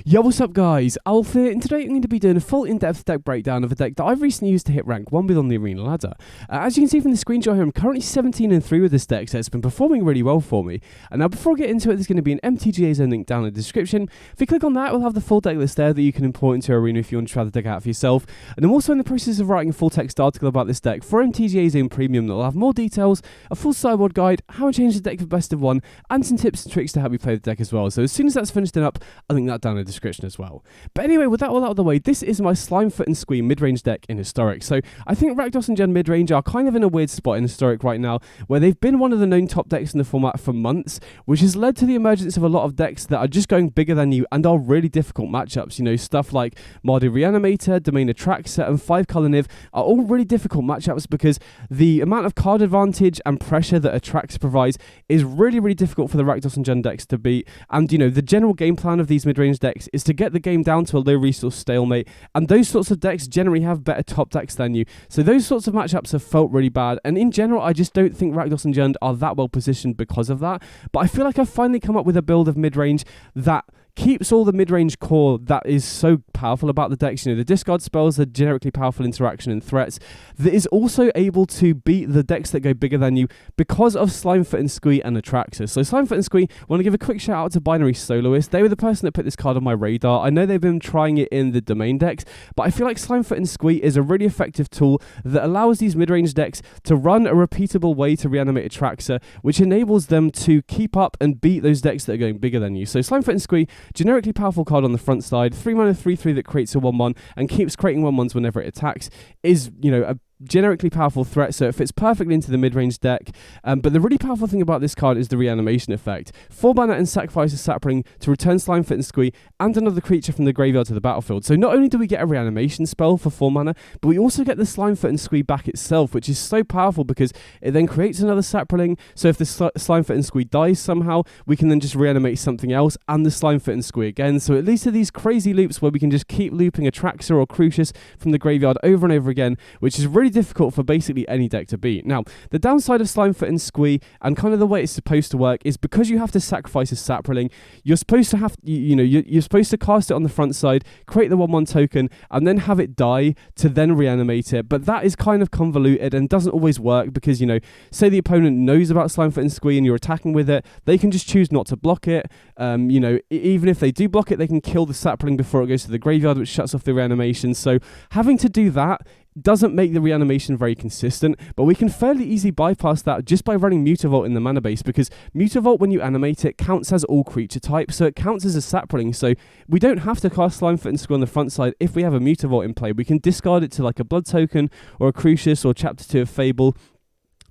Yo, what's up guys, Alf here, and today I'm going to be doing a full in-depth deck breakdown of a deck that I've recently used to hit rank 1 with on the arena ladder. As you can see from the screenshot here, I'm currently 17-3 with this deck, so it's been performing really well for me. And now before I get into it, there's going to be an MTG zone link down in the description. If you click on that, we'll have the full deck list there that you can import into your arena if you want to try the deck out for yourself. And I'm also in the process of writing a full text article about this deck for MTG Zone Premium that will have more details, a full sideboard guide, how I changed the deck for best of one, and some tips and tricks to help you play the deck as well. So as soon as that's finished and up, I'll link that down in the description as well. But anyway, with that all out of the way, this is my Slimefoot and Squee midrange deck in Historic. So I think Rakdos and Gen midrange are kind of in a weird spot in Historic right now, where they've been one of the known top decks in the format for months, which has led to the emergence of a lot of decks that are just going bigger than you and are really difficult matchups. You know, stuff like Mardu Reanimator, Domain Atraxa, and 5-color Niv are all really difficult matchups because the amount of card advantage and pressure that Atraxa provides is really, really difficult for the Rakdos and Gen decks to beat. And, you know, the general game plan of these midrange decks is to get the game down to a low resource stalemate, and those sorts of decks generally have better top decks than you, so those sorts of matchups have felt really bad. And in general, I just don't think Rakdos and Gen are that well positioned because of that. But I feel like I've finally come up with a build of midrange that keeps all the mid-range core that is so powerful about the decks. You know, the discard spells, the generically powerful interaction and threats, that is also able to beat the decks that go bigger than you because of Slimefoot and Squee and Atraxa. So Slimefoot and Squee, I want to give a quick shout out to Binary Soloist. They were the person that put this card on my radar. I know they've been trying it in the domain decks, but I feel like Slimefoot and Squee is a really effective tool that allows these mid-range decks to run a repeatable way to reanimate Atraxa, which enables them to keep up and beat those decks that are going bigger than you. So Slimefoot and Squee, generically powerful card on the front side, 3 mana 3/3 that creates a 1/1 and keeps creating 1/1s whenever it attacks, is, you know, a generically powerful threat, so it fits perfectly into the mid-range deck. But the really powerful thing about this card is the reanimation effect. 4 mana and sacrifice a sapling to return Slimefoot and Squee and another creature from the graveyard to the battlefield. So not only do we get a reanimation spell for 4 mana, but we also get the Slimefoot and Squee back itself, which is so powerful because it then creates another sapling. So if the Slimefoot and Squee dies somehow, we can then just reanimate something else and the Slimefoot and Squee again. So it leads to these crazy loops where we can just keep looping Atraxa or Crucius from the graveyard over and over again, which is really difficult for basically any deck to beat. Now, the downside of Slimefoot and Squee and kind of the way it's supposed to work is because you have to sacrifice a sapling, you're supposed to have, you're supposed to cast it on the front side, create the 1/1 token, and then have it die to then reanimate it. But that is kind of convoluted and doesn't always work because, you know, say the opponent knows about Slimefoot and Squee and you're attacking with it, they can just choose not to block it. You know, even if they do block it, they can kill the sapling before it goes to the graveyard, which shuts off the reanimation. So having to do that doesn't make the reanimation very consistent, but we can fairly easily bypass that just by running Mutavault in the mana base, because Mutavault, when you animate it, counts as all creature types, so it counts as a sapling. So we don't have to cast Slimefoot and Squee on the front side if we have a Mutavault in play. We can discard it to like a blood token or a Crucius or Chapter 2 of Fable,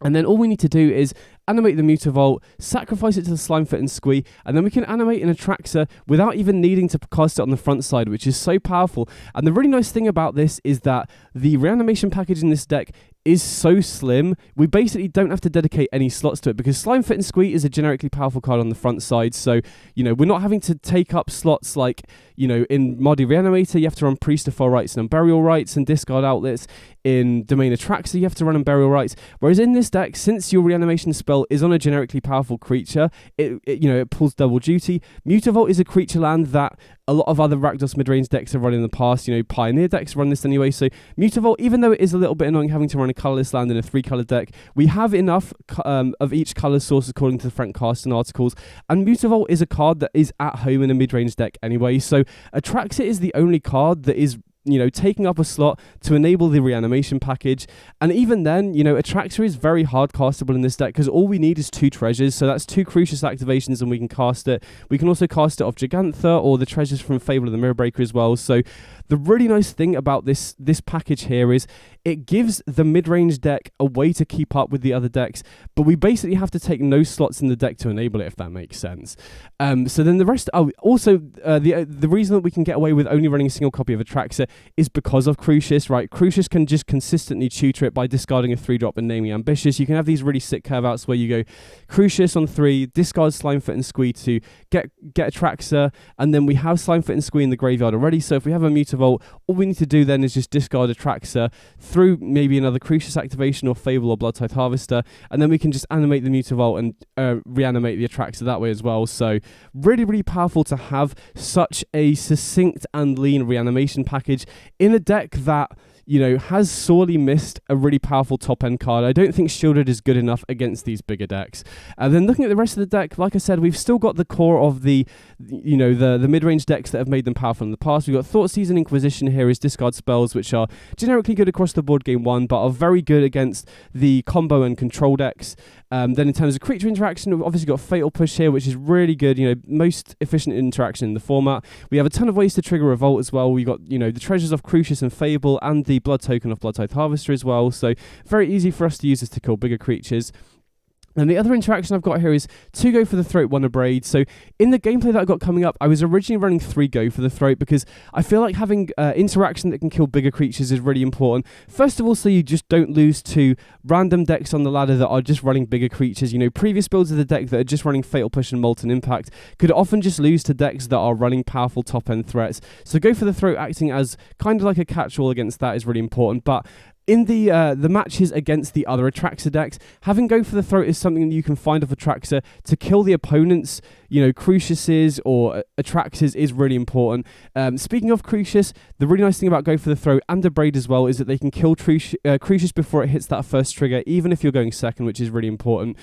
and then all we need to do is animate the Mutavault, sacrifice it to the Slimefoot and Squee, and then we can animate an Atraxa without even needing to cast it on the front side, which is so powerful. And the really nice thing about this is that the reanimation package in this deck is so slim, we basically don't have to dedicate any slots to it because Slimefoot and Squee is a generically powerful card on the front side. So, you know, we're not having to take up slots like, you know, in Mardu Reanimator, you have to run Priest of Fell Rites and Burial Rites and discard outlets. In Domain Atraxa, you have to run Burial Rites. Whereas in this deck, since your reanimation spell is on a generically powerful creature, it pulls double duty. Mutavault is a creature land that a lot of other Rakdos midrange decks have run in the past. You know, Pioneer decks run this anyway. So Mutavault, even though it is a little bit annoying having to run a colorless land in a 3-color deck, we have enough of each color source according to the Frank Carsten articles. And Mutavault is a card that is at home in a midrange deck anyway. So Atraxa is the only card that is, you know, taking up a slot to enable the reanimation package. And even then, you know, Atraxa is very hard castable in this deck because all we need is 2 treasures. So that's 2 Crucius activations and we can cast it. We can also cast it off Gigantha or the treasures from Fable of the Mirror Breaker as well. So the really nice thing about this package here is it gives the mid-range deck a way to keep up with the other decks, but we basically have to take no slots in the deck to enable it, if that makes sense. So then the rest, the reason that we can get away with only running a single copy of Atraxa is because of Crucius, right? Crucius can just consistently tutor it by discarding a 3-drop and naming Ambitious. You can have these really sick curve outs where you go Crucius on 3, discard Slimefoot and Squee to get Atraxa, and then we have Slimefoot and Squee in the graveyard already. So if we have a Mutavault Mutavault. All we need to do then is just discard Atraxa through maybe another Crucius activation or Fable or Bloodtithe Harvester, and then we can just animate the Mutavault and reanimate the Atraxa that way as well. So really, really powerful to have such a succinct and lean reanimation package in a deck that, you know, has sorely missed a really powerful top-end card. I don't think Shielded is good enough against these bigger decks. And then looking at the rest of the deck, like I said, we've still got the core of the mid-range decks that have made them powerful in the past. We've got Thoughtseizing and Inquisition here as discard spells, which are generically good across the board game one, but are very good against the combo and control decks. Then in terms of creature interaction, we've obviously got Fatal Push here, which is really good, you know, most efficient interaction in the format. We have a ton of ways to trigger Revolt as well. We've got, you know, the treasures of Crucius and Fable and the blood token of Bloodtithe Harvester as well. So very easy for us to use this to kill bigger creatures. And the other interaction I've got here is 2 Go for the Throat, 1 Abrade. So in the gameplay that I got coming up, I was originally running 3 Go for the Throat because I feel like having interaction that can kill bigger creatures is really important. First of all, so you just don't lose to random decks on the ladder that are just running bigger creatures. You know, previous builds of the deck that are just running Fatal Push and Molten Impact could often just lose to decks that are running powerful top-end threats. So Go for the Throat acting as kind of like a catch-all against that is really important. But in the matches against the other Atraxa decks, having Go for the Throat is something that you can find off Atraxa to kill the opponent's, you know, Cruciuses or Atraxas is really important. Speaking of Crucius, the really nice thing about Go for the Throat and Abrade as well is that they can kill Crucius before it hits that first trigger, even if you're going second, which is really important.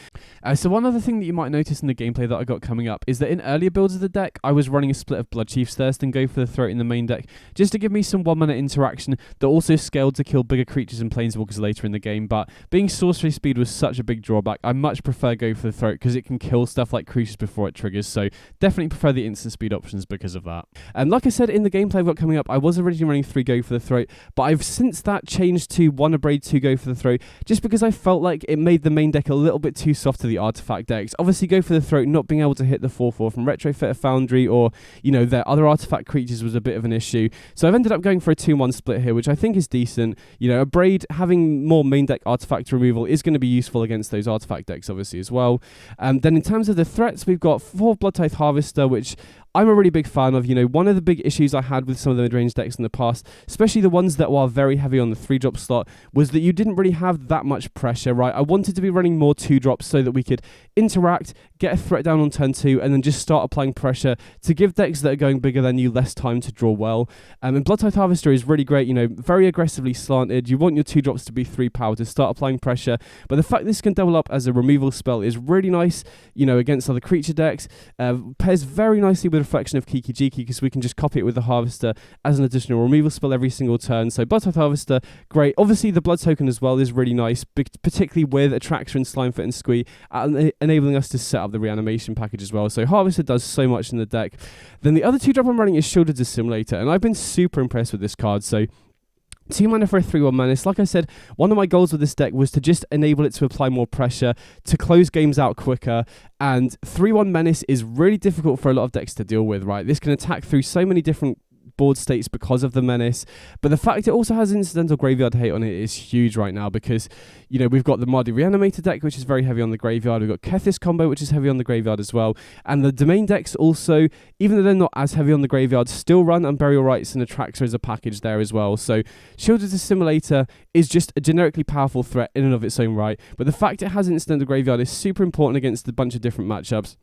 So one other thing that you might notice in the gameplay that I got coming up is that in earlier builds of the deck, I was running a split of Bloodchief's Thirst and Go for the Throat in the main deck, just to give me some 1-mana interaction that also scaled to kill bigger creatures and planeswalkers later in the game. But being sorcery speed was such a big drawback, I much prefer Go for the Throat because it can kill stuff like Crucius before it triggers. So definitely prefer the instant speed options because of that. And like I said, in the gameplay I've got coming up, I was originally running 3 Go for the Throat, but I've since that changed to 1 Abrade, 2 Go for the Throat, just because I felt like it made the main deck a little bit too soft to the artifact decks. Obviously, Go for the Throat not being able to hit the 4/4 from Retrofit Foundry or, you know, their other artifact creatures was a bit of an issue. So I've ended up going for a 2-1 split here, which I think is decent. You know, Abrade having more main deck artifact removal is going to be useful against those artifact decks, obviously, as well. Then in terms of the threats, we've got 4 Bloodtithe Harvester, which I'm a really big fan of. You know, one of the big issues I had with some of the mid-range decks in the past, especially the ones that were very heavy on the 3-drop slot, was that you didn't really have that much pressure, right? I wanted to be running more 2-drops so that we could interact, get a threat down on turn 2, and then just start applying pressure to give decks that are going bigger than you less time to draw well. And Bloodtithe Harvester is really great, you know, very aggressively slanted. You want your 2-drops to be 3 power to start applying pressure, but the fact this can double up as a removal spell is really nice, you know, against other creature decks. Pairs very nicely with Reflection of Kiki Jiki because we can just copy it with the Harvester as an additional removal spell every single turn. So Bloodtithe Harvester, great. Obviously the Blood Token as well is really nice, particularly with Atraxa and Slimefoot and Squee, enabling us to set up the reanimation package as well. So Harvester does so much in the deck. Then the other 2-drop I'm running is Shielded Assimilator, and I've been super impressed with this card. So 2 mana for a 3/1 menace. Like I said, one of my goals with this deck was to just enable it to apply more pressure, to close games out quicker, and 3/1 menace is really difficult for a lot of decks to deal with, right? This can attack through so many different board states because of the menace, but the fact it also has incidental graveyard hate on it is huge right now because, you know, we've got the Mardi Reanimator deck, which is very heavy on the graveyard. We've got Kethis combo, which is heavy on the graveyard as well, and the domain decks also, even though they're not as heavy on the graveyard, still run Unburial Rites and Atraxa as a package there as well. So Shielded Assimilator is just a generically powerful threat in and of its own right, but the fact it has incidental graveyard is super important against a bunch of different matchups.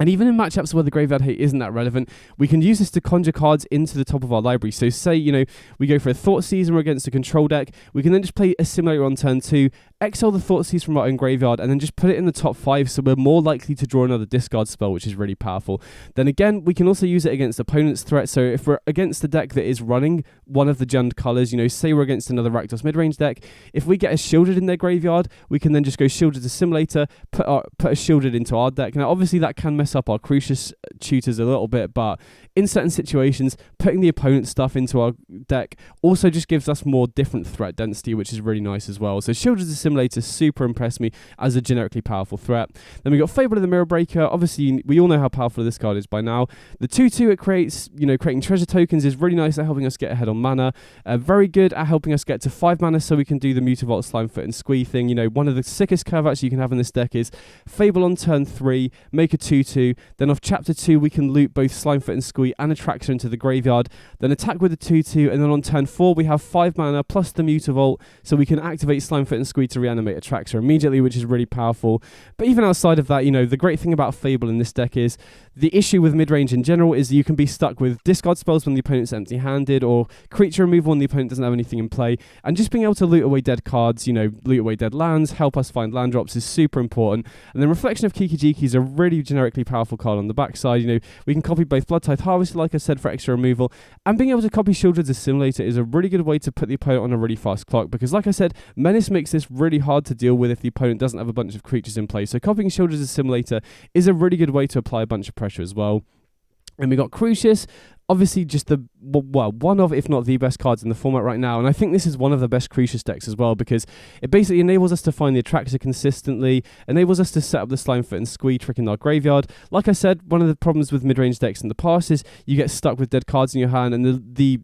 And even in matchups where the graveyard hate isn't that relevant, we can use this to conjure cards into the top of our library. So say, you know, we go for a Thoughtseizer against a control deck, we can then just play Assimilator on turn 2, exile the Thoughtseize from our own graveyard, and then just put it in the top 5 so we're more likely to draw another discard spell, which is really powerful. Then again, we can also use it against opponent's threats. So if we're against a deck that is running one of the gemmed colours, you know, say we're against another Rakdos midrange deck, if we get a Shielded in their graveyard, we can then just go Shielded Assimilator, put a Shielded into our deck. Now obviously that can mess up our Crucius tutors a little bit, but in certain situations, putting the opponent's stuff into our deck also just gives us more different threat density, which is really nice as well. So Shielded Assimilator Assimilator super impressed me as a generically powerful threat. Then we got Fable of the Mirror Breaker. Obviously, we all know how powerful this card is by now. The 2/2 it creates, creating treasure tokens is really nice at helping us get ahead on mana. Very good at helping us get to 5 mana so we can do the Mutavault, Slimefoot, and Squee thing. One of the sickest curve acts you can have in this deck is Fable on turn 3, make a 2/2. Then off chapter 2, we can loot both Slimefoot and Squee and Atraxa into the graveyard. Then attack with a 2/2, and then on turn 4, we have 5 mana plus the Mutavault, so we can activate Slimefoot and Squee to reanimate Atraxa immediately, which is really powerful. But even outside of that, the great thing about Fable in this deck is the issue with midrange in general is you can be stuck with discard spells when the opponent's empty-handed, or creature removal when the opponent doesn't have anything in play, and just being able to loot away dead cards, loot away dead lands, help us find land drops is super important. And then Reflection of Kiki-Jiki is a really generically powerful card on the backside. We can copy both Blood Tithe Harvester, like I said, for extra removal, and being able to copy Shieldred's Assimilator is a really good way to put the opponent on a really fast clock, because like I said, Menace makes this really hard to deal with if the opponent doesn't have a bunch of creatures in play. So copying Shieldred's Assimilator is a really good way to apply a bunch of pressure as well. And we got Crucius, obviously just one of, if not the best cards in the format right now, and I think this is one of the best Crucius decks as well, because it basically enables us to find the Atraxa consistently, enables us to set up the Slimefoot and Squee trick in our graveyard. Like I said, one of the problems with mid-range decks in the past is you get stuck with dead cards in your hand, and the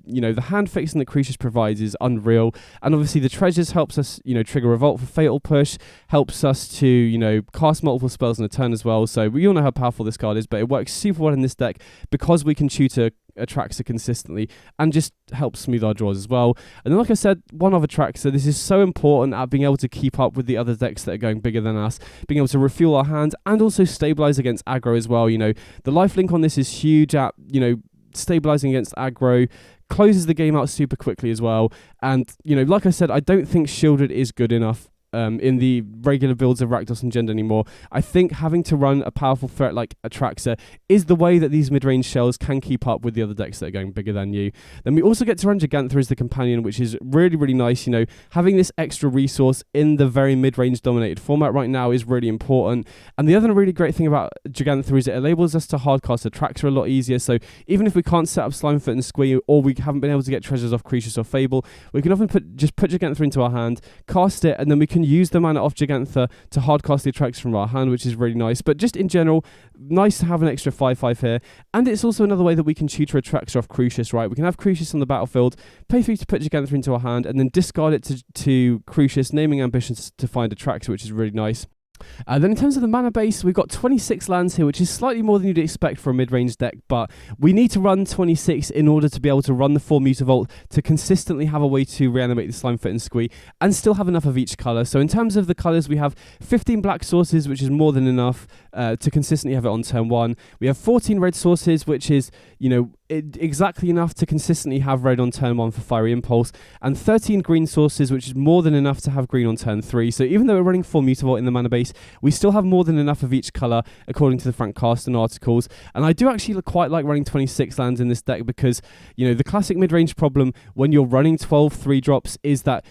hand fixing that Crucius provides is unreal. And obviously the treasures helps us, trigger Revolt for Fatal Push, helps us to, cast multiple spells in a turn as well. So we all know how powerful this card is, but it works super well in this deck because we can tutor Atraxa consistently and just helps smooth our draws as well. And then like I said, one of Atraxa, this is so important at being able to keep up with the other decks that are going bigger than us, being able to refuel our hands and also stabilize against aggro as well. The lifelink on this is huge at, stabilizing against aggro, closes the game out super quickly as well. And, like I said, I don't think Shieldred is good enough in the regular builds of Rakdos and Jund anymore. I think having to run a powerful threat like Atraxa is the way that these mid-range shells can keep up with the other decks that are going bigger than you. Then we also get to run Gigantha as the companion, which is really, really nice. Having this extra resource in the very mid-range dominated format right now is really important. And the other really great thing about Gigantha is it enables us to hardcast Atraxa a lot easier. So even if we can't set up Slimefoot and Squee, or we haven't been able to get treasures off Crucius or Fable, we can often put Gigantha into our hand, cast it, and then we can use the mana off Gigantha to hardcast the Atraxa from our hand, which is really nice. But just in general, nice to have an extra 5/5 here. And it's also another way that we can tutor Atraxa off Crucius, right? We can have Crucius on the battlefield, pay 3 to put Gigantha into our hand, and then discard it to Crucius, naming ambitions to find Atraxa, which is really nice. Then in terms of the mana base, we've got 26 lands here, which is slightly more than you'd expect for a mid-range deck, but we need to run 26 in order to be able to run the 4 Mutavault to consistently have a way to reanimate the Slimefoot and Squee and still have enough of each colour. So in terms of the colours, we have 15 black sources, which is more than enough to consistently have it on turn 1. We have 14 red sources, which is, exactly enough to consistently have red on turn 1 for Fiery Impulse, and 13 green sources, which is more than enough to have green on turn 3. So even though we're running 4 Mutavault in the mana base, we still have more than enough of each colour, according to the Frank Carsten articles. And I do actually quite like running 26 lands in this deck because, the classic mid-range problem when you're running 12 3-drops is that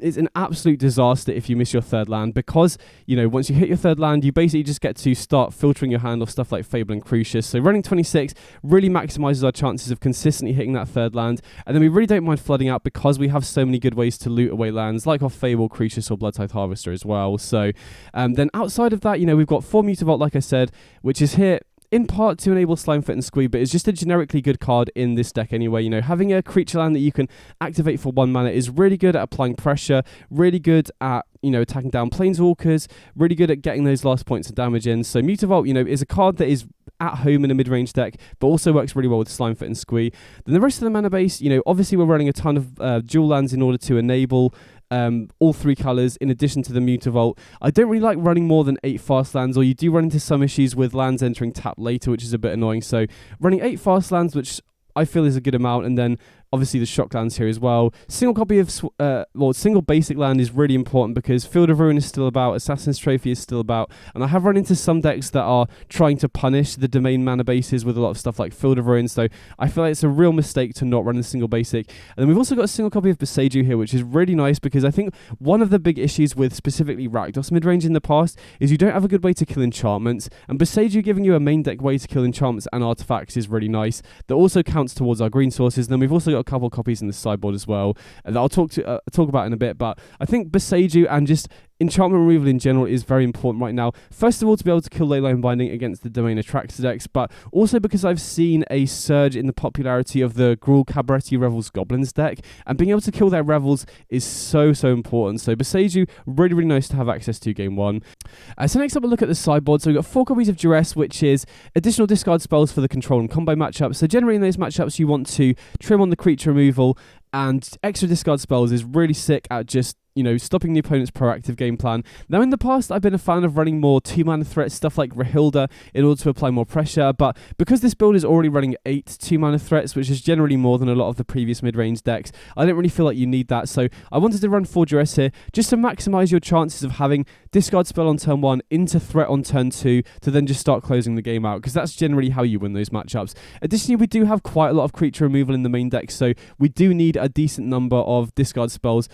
it's an absolute disaster if you miss your third land, because, once you hit your third land, you basically just get to start filtering your hand off stuff like Fable and Crucius. So running 26 really maximizes our chances of consistently hitting that third land, and then we really don't mind flooding out because we have so many good ways to loot away lands, like off Fable, Crucius, or Blood Tithe Harvester as well. So then outside of that, we've got 4 Mutavault, like I said, which is here in part to enable Slimefoot and Squee, but it's just a generically good card in this deck anyway. Having a creature land that you can activate for 1 mana is really good at applying pressure, really good at, attacking down Planeswalkers, really good at getting those last points of damage in. So Mutavault, is a card that is at home in a mid-range deck, but also works really well with Slimefoot and Squee. Then the rest of the mana base, obviously we're running a ton of dual lands in order to enable all 3 colours in addition to the Mutavault. I don't really like running more than 8 fast lands, or you do run into some issues with lands entering tap later, which is a bit annoying. So running 8 fast lands, which I feel is a good amount, and then obviously the shock lands here as well. Single copy of, single basic land is really important because Field of Ruin is still about, Assassin's Trophy is still about, and I have run into some decks that are trying to punish the domain mana bases with a lot of stuff like Field of Ruin, so I feel like it's a real mistake to not run a single basic. And then we've also got a single copy of Boseiju here, which is really nice because I think one of the big issues with specifically Rakdos midrange in the past is you don't have a good way to kill enchantments, and Boseiju giving you a main deck way to kill enchantments and artifacts is really nice. That also counts towards our green sources. And then we've also got got a couple of copies in the sideboard as well that I'll talk about in a bit. But I think Boseiju and just enchantment removal in general is very important right now. First of all, to be able to kill Leyline Binding against the Domain Atraxa decks, but also because I've seen a surge in the popularity of the Gruul Cabaretti Revels Goblins deck, and being able to kill their Revels is so important. So Boseiju, really nice to have access to game one. So next up, we'll look at the sideboard. So we've got 4 copies of Duress, which is additional discard spells for the control and combo matchups. So generally in those matchups, you want to trim on the creature removal, and extra discard spells is really sick at just, you know, stopping the opponent's proactive game plan. Now, in the past, I've been a fan of running more 2-mana threats, stuff like Rahilda, in order to apply more pressure, but because this build is already running 8 2-mana threats, which is generally more than a lot of the previous mid-range decks, I don't really feel like you need that, so I wanted to run 4 Duress here, just to maximise your chances of having discard spell on turn 1 into threat on turn 2, to then just start closing the game out, because that's generally how you win those matchups. Additionally, we do have quite a lot of creature removal in the main deck, so we do need a decent number of discard spells.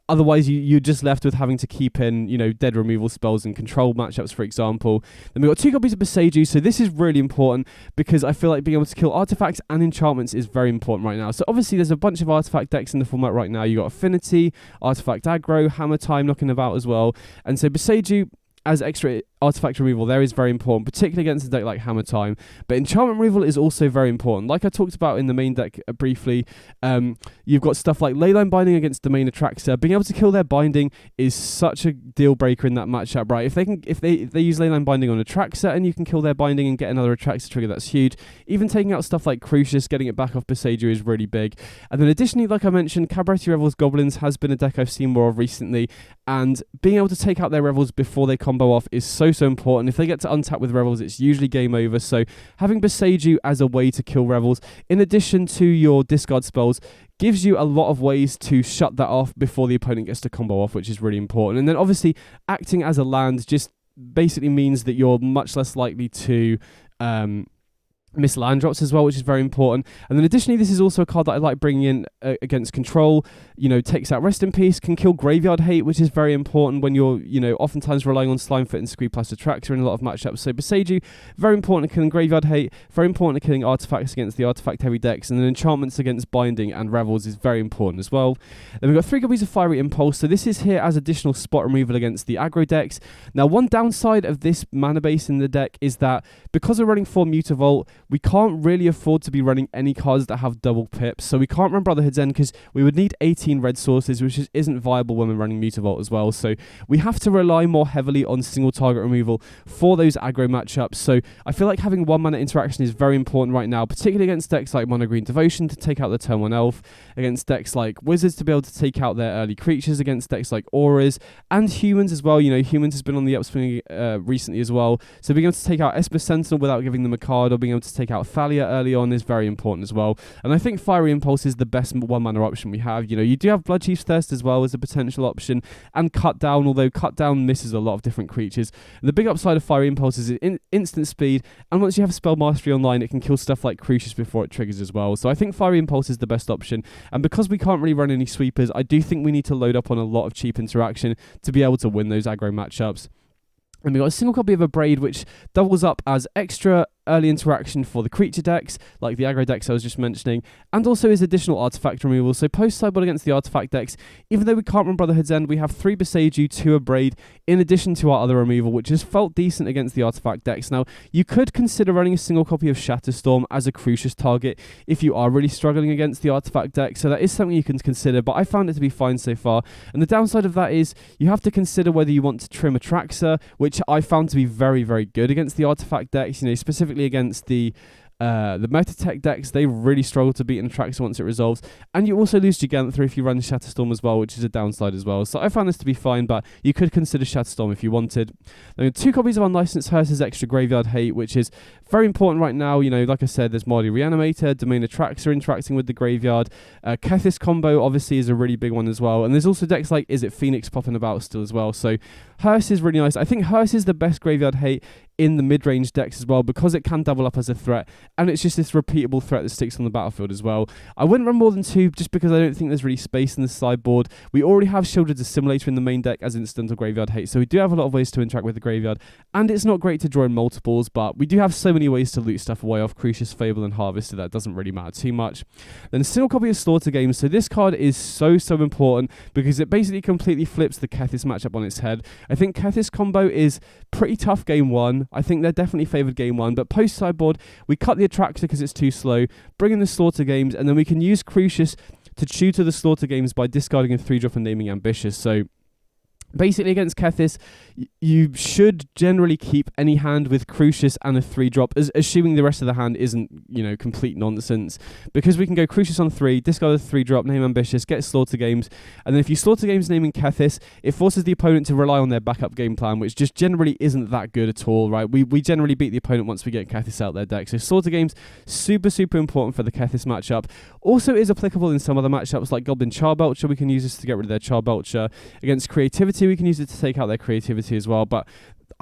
Otherwise, you're just left with having to keep in, you know, dead removal spells and control matchups, for example. Then we've got 2 copies of Boseiju, so this is really important because I feel like being able to kill artifacts and enchantments is very important right now. So obviously, there's a bunch of artifact decks in the format right now. You got Affinity, Artifact Aggro, Hammer Time knocking about as well. And so Boseiju, as extra artifact removal, there is very important, particularly against a deck like Hammer Time. But enchantment removal is also very important. Like I talked about in the main deck briefly, you've got stuff like Leyline Binding against Domain Atraxa. Being able to kill their binding is such a deal breaker in that matchup, right? If they use Leyline Binding on Atraxa and you can kill their binding and get another Atraxa trigger, that's huge. Even taking out stuff like Crucius, getting it back off Boseiju is really big. And then additionally, like I mentioned, Cabaretti Revels Goblins has been a deck I've seen more of recently, and being able to take out their Revels before they combo off is so important. If they get to untap with Revels, it's usually game over. So having Boseiju as a way to kill Revels, in addition to your discard spells, gives you a lot of ways to shut that off before the opponent gets to combo off, which is really important. And then obviously acting as a land just basically means that you're much less likely to miss land drops as well, which is very important. And then additionally, this is also a card that I like bringing in against control. You know, takes out Rest in Peace, can kill Graveyard Hate, which is very important when you're, you know, oftentimes relying on Slimefoot and Screed plus Atraxa in a lot of matchups. So Boseiju, very important at killing Graveyard Hate, very important at killing artifacts against the artifact heavy decks, and then enchantments against Binding and Revels is very important as well. Then we've got 3 copies of Fiery Impulse, so this is here as additional spot removal against the aggro decks. Now, one downside of this mana base in the deck is that because we're running 4 Mutavault, we can't really afford to be running any cards that have double pips. So we can't run Brotherhood's End because we would need 18 red sources, which isn't viable when we're running Mutavault as well. So we have to rely more heavily on single target removal for those aggro matchups. So I feel like having 1 mana interaction is very important right now, particularly against decks like Mono Green Devotion to take out the turn 1 elf, against decks like Wizards to be able to take out their early creatures, against decks like Auras, and Humans as well. You know, Humans has been on the upswing recently as well. So being able to take out Esper Sentinel without giving them a card, or being able to take out Thalia early on is very important as well. And I think Fiery Impulse is the best 1 mana option we have. You know, you do have Bloodchief's Thirst as well as a potential option, and Cut Down, although Cut Down misses a lot of different creatures. And the big upside of Fiery Impulse is instant speed, and once you have Spell Mastery online, it can kill stuff like Crucius before it triggers as well. So I think Fiery Impulse is the best option, and because we can't really run any sweepers, I do think we need to load up on a lot of cheap interaction to be able to win those aggro matchups. And we've got a single copy of Abrade, which doubles up as extra early interaction for the creature decks, like the aggro decks I was just mentioning, and also is additional artifact removal. So post-sideboard against the artifact decks, even though we can't run Brotherhood's End, we have 3 Boseiju, 2 Abrade, in addition to our other removal, which has felt decent against the artifact decks. Now, you could consider running a single copy of Shatterstorm as a Crucius target if you are really struggling against the artifact deck, so that is something you can consider, but I found it to be fine so far. And the downside of that is you have to consider whether you want to trim Atraxa, which I found to be very, very good against the artifact decks, you know, specifically against the Metatech decks. They really struggle to beat an Atraxa once it resolves, and you also lose Gigantha if you run Shatterstorm as well, which is a downside as well. So I found this to be fine, but you could consider Shatterstorm if you wanted. Then 2 copies of Unlicensed Hearse's extra Graveyard Hate, which is very important right now. You know, like I said, there's Mardy Reanimator, Domain Atraxa interacting with the graveyard. Kethis combo obviously is a really big one as well, and there's also decks like Is It Phoenix popping about still as well. So Hearse is really nice. I think Hearse is the best Graveyard Hate in the mid-range decks as well, because it can double up as a threat, and it's just this repeatable threat that sticks on the battlefield as well. I wouldn't run more than 2 just because I don't think there's really space in the sideboard. We already have Shielded Assimilator in the main deck as incidental graveyard hate, so we do have a lot of ways to interact with the graveyard, and it's not great to draw in multiples, but we do have so many ways to loot stuff away off Crucius, Fable, and Harvest, so that doesn't really matter too much. Then a single copy of Slaughter Games, so this card is so important because it basically completely flips the Kethis matchup on its head. I think Kethis combo is pretty tough game 1. I think they're definitely favoured game 1, but post sideboard, we cut the Atraxa because it's too slow, bring in the Slaughter Games, and then we can use Crucius to tutor the Slaughter Games by discarding a 3-drop and naming Ambitious. So basically against Kethis, you should generally keep any hand with Crucius and a 3-drop, assuming the rest of the hand isn't, complete nonsense. Because we can go Crucius on 3, discard a 3-drop, name Ambitious, get Slaughter Games, and then if you Slaughter Games naming Kethis, it forces the opponent to rely on their backup game plan, which just generally isn't that good at all, right? We generally beat the opponent once we get Kethis out their deck. So Slaughter Games, super important for the Kethis matchup. Also is applicable in some other matchups like Goblin Charbelcher. We can use this to get rid of their Charbelcher. Against Creativity, we can use it to take out their Creativity as well, but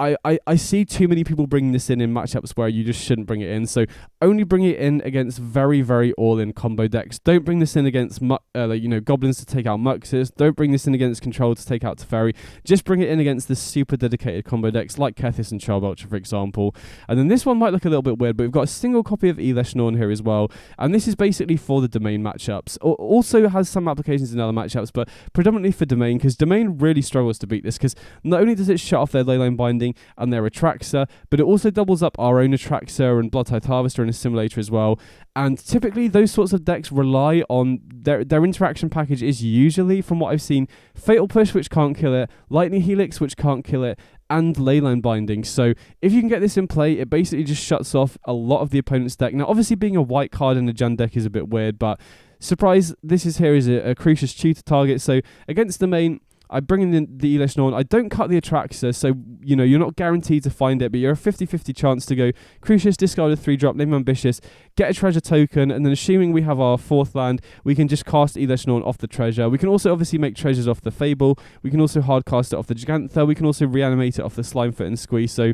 I see too many people bringing this in matchups where you just shouldn't bring it in. So only bring it in against very all-in combo decks. Don't bring this in against goblins to take out Muxus. Don't bring this in against control to take out Teferi. Just bring it in against the super dedicated combo decks like Kethis and Charbelcher, for example. And then this one might look a little bit weird, but we've got a single copy of Elesh Norn here as well. And this is basically for the domain matchups. Also has some applications in other matchups, but predominantly for domain, because domain really struggles to beat this, because not only does it shut off their Leyline Binding and their Atraxa, but it also doubles up our own Atraxa and Bloodtithe Harvester and Assimilator as well. And typically those sorts of decks rely on their interaction package is usually, from what I've seen, Fatal Push, which can't kill it, Lightning Helix, which can't kill it, and Leyline Binding. So if you can get this in play, it basically just shuts off a lot of the opponent's deck. Now obviously being a white card in a Jan deck is a bit weird, but surprise, this is here is a Crucius tutor target. So against the main, I bring in the Elesh Norn. I don't cut the Atraxa, so you're not guaranteed to find it, but you're a 50-50 chance to go Crucius, discard a 3-drop, name Ambitious, get a treasure token, and then assuming we have our 4th land, we can just cast Elesh Norn off the treasure. We can also obviously make treasures off the Fable. We can also hard cast it off the Gigantha. We can also reanimate it off the Slimefoot and Squeeze. So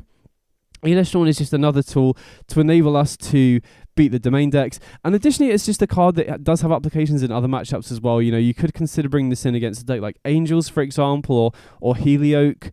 Elesh Norn is just another tool to enable us to beat the domain decks, and additionally it's just a card that does have applications in other matchups as well. You could consider bringing this in against a deck like Angels, for example, or Helioke,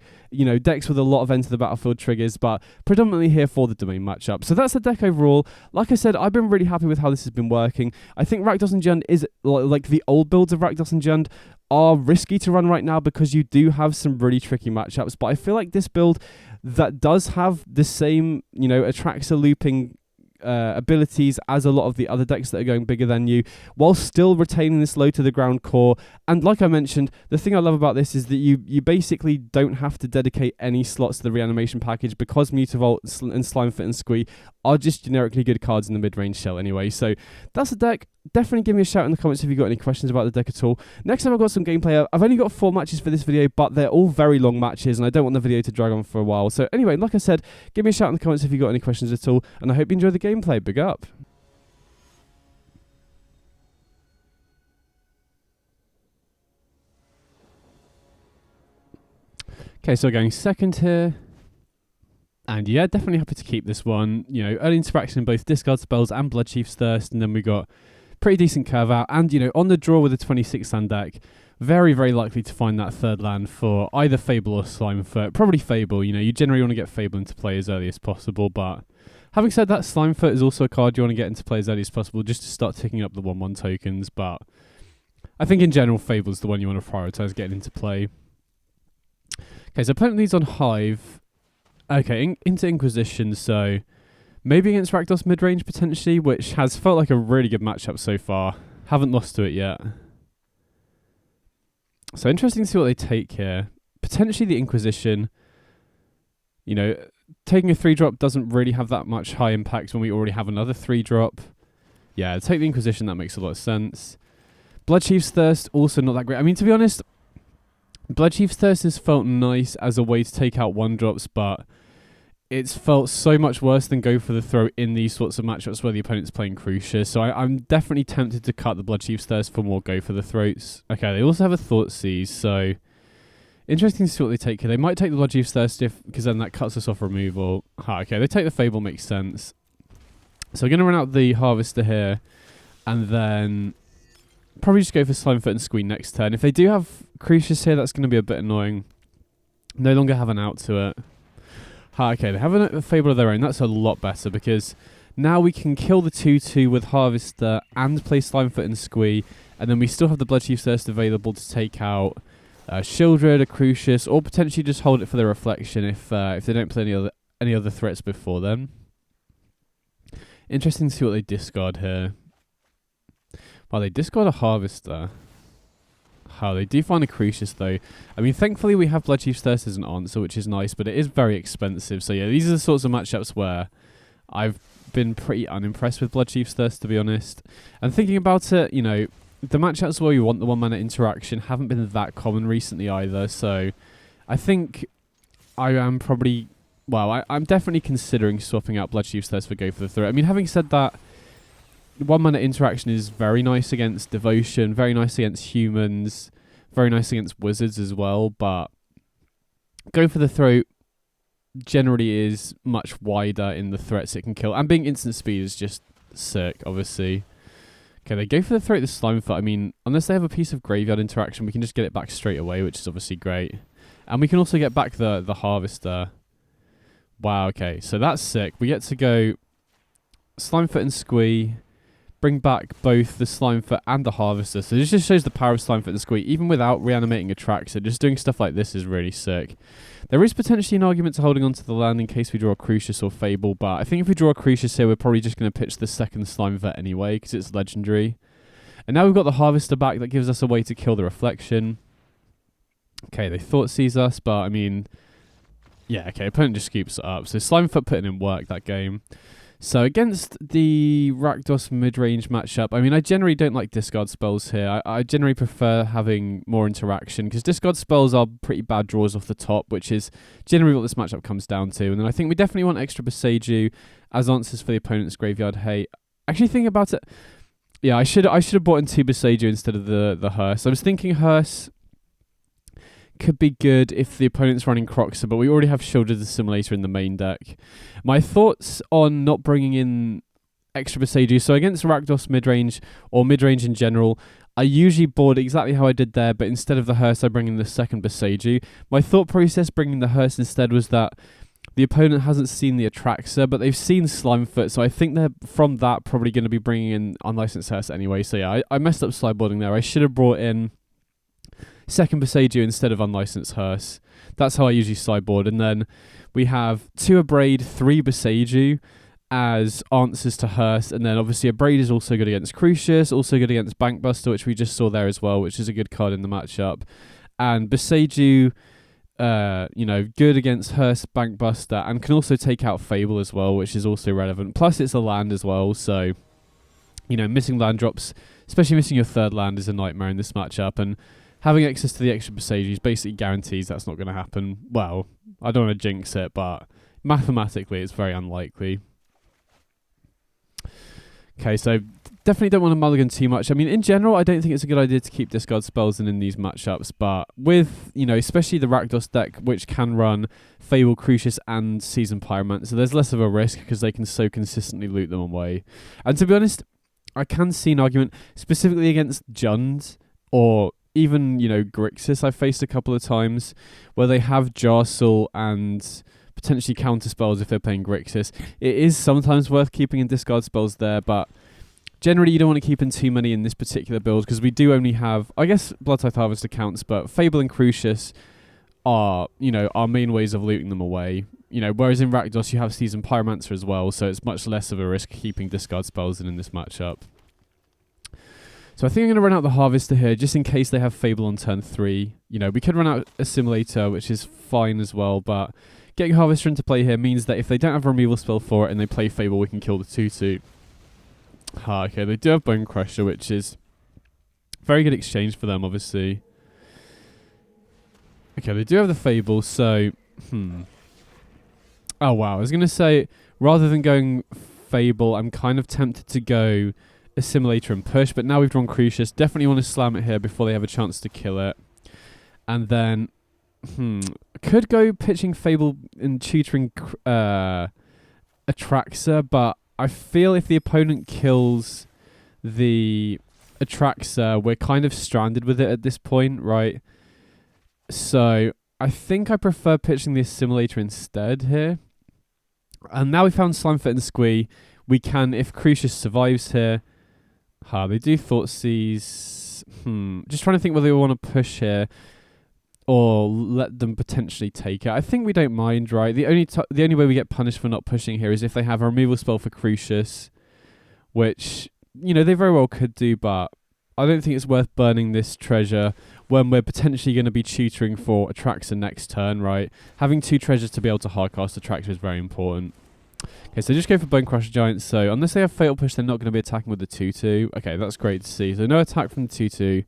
decks with a lot of enter the battlefield triggers, but predominantly here for the domain matchup. So that's the deck overall. Like I said, I've been really happy with how this has been working. I think Rakdos and Jund is like the old builds of Rakdos and Jund are risky to run right now because you do have some really tricky matchups, but I feel like this build that does have the same Atraxa looping abilities as a lot of the other decks that are going bigger than you, while still retaining this low to the ground core. And like I mentioned, the thing I love about this is that you basically don't have to dedicate any slots to the reanimation package, because Mutavault and Slimefoot and Squee are just generically good cards in the mid-range shell anyway. So that's the deck. Definitely give me a shout in the comments if you've got any questions about the deck at all. Next time I've got some gameplay. I've only got 4 matches for this video, but they're all very long matches, and I don't want the video to drag on for a while. So anyway, like I said, give me a shout in the comments if you've got any questions at all, and I hope you enjoy the gameplay. Big up. Okay, so we're going second here. And yeah, definitely happy to keep this one. Early interaction in both discard spells and Bloodchief's Thirst, and then we got pretty decent curve out. And, on the draw with a 26 land deck, very likely to find that 3rd land for either Fable or Slimefoot. Probably Fable. You generally want to get Fable into play as early as possible, but having said that, Slimefoot is also a card you want to get into play as early as possible just to start ticking up the 1/1 tokens, but I think in general, Fable's the one you want to prioritise getting into play. Okay, so opponent leads on Hive. Okay, into Inquisition, so maybe against Rakdos Midrange potentially, which has felt like a really good matchup so far. Haven't lost to it yet. So interesting to see what they take here. Potentially the Inquisition. Taking a 3-drop doesn't really have that much high impact when we already have another 3-drop. Yeah, take the Inquisition, that makes a lot of sense. Bloodchief's Thirst, also not that great. I mean, to be honest, Bloodchief's Thirst has felt nice as a way to take out 1-drops, but it's felt so much worse than go for the throw in these sorts of matchups where the opponent's playing Crucius. So I'm definitely tempted to cut the Bloodchief's Thirst for more go for the throats. Okay, they also have a Thoughtseize, so Interesting to see what they take here. They might take the Blood Chief's Thirst because then that cuts us off removal. Okay, they take the Fable, makes sense. So we're going to run out the Harvester here, and then probably just go for Slimefoot and Squee next turn. If they do have Crucius here, that's going to be a bit annoying. No longer have an out to it. Okay, they have a Fable of their own. That's a lot better because now we can kill the 2/2 with Harvester and play Slimefoot and Squee, and then we still have the Blood Chief's Thirst available to take out Shieldred, a Crucius, or potentially just hold it for the Reflection if they don't play any other threats before then. Interesting to see what they discard here. Well, they discard a Harvester. Oh, they do find a Crucius though. I mean, thankfully we have Blood Chief's Thirst as an answer, which is nice, but it is very expensive. So yeah, these are the sorts of matchups where I've been pretty unimpressed with Blood Chief's Thirst, to be honest. And thinking about it, you know, the matchups where you want the 1 mana interaction haven't been that common recently either. So I think I am probably, well, I'm definitely considering swapping out Blood Chief's Thirst for Go for the Threat. I mean, having said that, 1 mana interaction is very nice against Devotion, very nice against humans, very nice against wizards as well, but Go for the Throat generally is much wider in the threats it can kill, and being instant speed is just sick, obviously. Okay, they go for the Throat the Slimefoot. I mean, unless they have a piece of graveyard interaction, we can just get it back straight away, which is obviously great. And we can also get back the Harvester. Wow, okay, so that's sick. We get to go Slimefoot and Squee, bring back both the Slimefoot and the Harvester. So this just shows the power of Slimefoot and Squee, even without reanimating Atraxa. Just doing stuff like this is really sick. There is potentially an argument to holding onto the land in case we draw a Crucius or Fable, but I think if we draw a Crucius here, we're probably just going to pitch the second Slimefoot anyway, because it's legendary. And now we've got the Harvester back, that gives us a way to kill the Reflection. Okay, they thought seize us, but I mean, yeah, okay, opponent just scoops it up. So Slimefoot putting in work that game. So against the Rakdos mid-range matchup, I mean, I generally don't like discard spells here. I generally prefer having more interaction, because discard spells are pretty bad draws off the top, which is generally what this matchup comes down to. And then I think we definitely want extra Boseiju as answers for the opponent's graveyard hate. Actually, thinking about it, yeah, I should have brought in 2 Boseiju instead of the Hearse. I was thinking Hearse could be good if the opponent's running Croxa, but we already have Shieldred the Assimilator in the main deck. My thoughts on not bringing in extra Boseiju. So against Rakdos midrange, or midrange in general, I usually board exactly how I did there, but instead of the Hearse, I bring in the second Boseiju. My thought process bringing the Hearse instead was that the opponent hasn't seen the Atraxa, but they've seen Slimefoot, so I think they're, from that, probably going to be bringing in Unlicensed Hearse anyway. So yeah, I messed up sideboarding there. I should have brought in second Boseiju instead of Unlicensed Hearse. That's how I usually sideboard. And then we have 2 Abrade, 3 Boseiju as answers to Hearse. And then obviously Abrade is also good against Crucius, also good against Bankbuster, which we just saw there as well, which is a good card in the matchup. And Boseiju, you know, good against Hearse, Bankbuster, and can also take out Fable as well, which is also relevant. Plus it's a land as well, so, you know, missing land drops, especially missing your third land, is a nightmare in this matchup. And having access to the extra Boseiju basically guarantees that's not going to happen. Well, I don't want to jinx it, but mathematically it's very unlikely. Okay, so definitely don't want to mulligan too much. I mean, in general, I don't think it's a good idea to keep discard spells in these matchups, but with, you know, especially the Rakdos deck, which can run Fable, Crucius, and Seasoned Pyromancer, so there's less of a risk because they can so consistently loot them away. And to be honest, I can see an argument, specifically against Jund, or even, you know, Grixis I've faced a couple of times, where they have Jarsoul and potentially counter spells if they're playing Grixis. It is sometimes worth keeping in discard spells there, but generally you don't want to keep in too many in this particular build, because we do only have, I guess Bloodtithe Harvester counts, but Fable and Crucius are, you know, our main ways of looting them away. You know, whereas in Rakdos you have Seasoned Pyromancer as well, so it's much less of a risk keeping discard spells in this matchup. So I think I'm going to run out the Harvester here, just in case they have Fable on turn 3. You know, we could run out Assimilator, which is fine as well, but getting Harvester into play here means that if they don't have a removal spell for it and they play Fable, we can kill the 2/2. Okay, they do have Bone Crusher, which is very good exchange for them, obviously. Okay, they do have the Fable, so... Oh, wow. I was going to say, rather than going Fable, I'm kind of tempted to go Assimilator and push, but now we've drawn Crucius. Definitely want to slam it here before they have a chance to kill it. And then Could go pitching Fable and tutoring Atraxa, but I feel if the opponent kills the Atraxa, we're kind of stranded with it at this point, right? So I think I prefer pitching the Assimilator instead here. And now we found Slimefoot and Squee. We can, if Crucius survives here... they do Thoughtseize. Just trying to think whether we want to push here or let them potentially take it. I think we don't mind, right? The only way we get punished for not pushing here is if they have a removal spell for Crucius, which, you know, they very well could do, but I don't think it's worth burning this treasure when we're potentially going to be tutoring for Atraxa next turn, right? Having 2 treasures to be able to hardcast Atraxa is very important. Okay, so just go for Bone Crusher Giant. So unless they have Fatal Push, they're not going to be attacking with the 2-2. Okay, that's great to see. So no attack from the 2-2.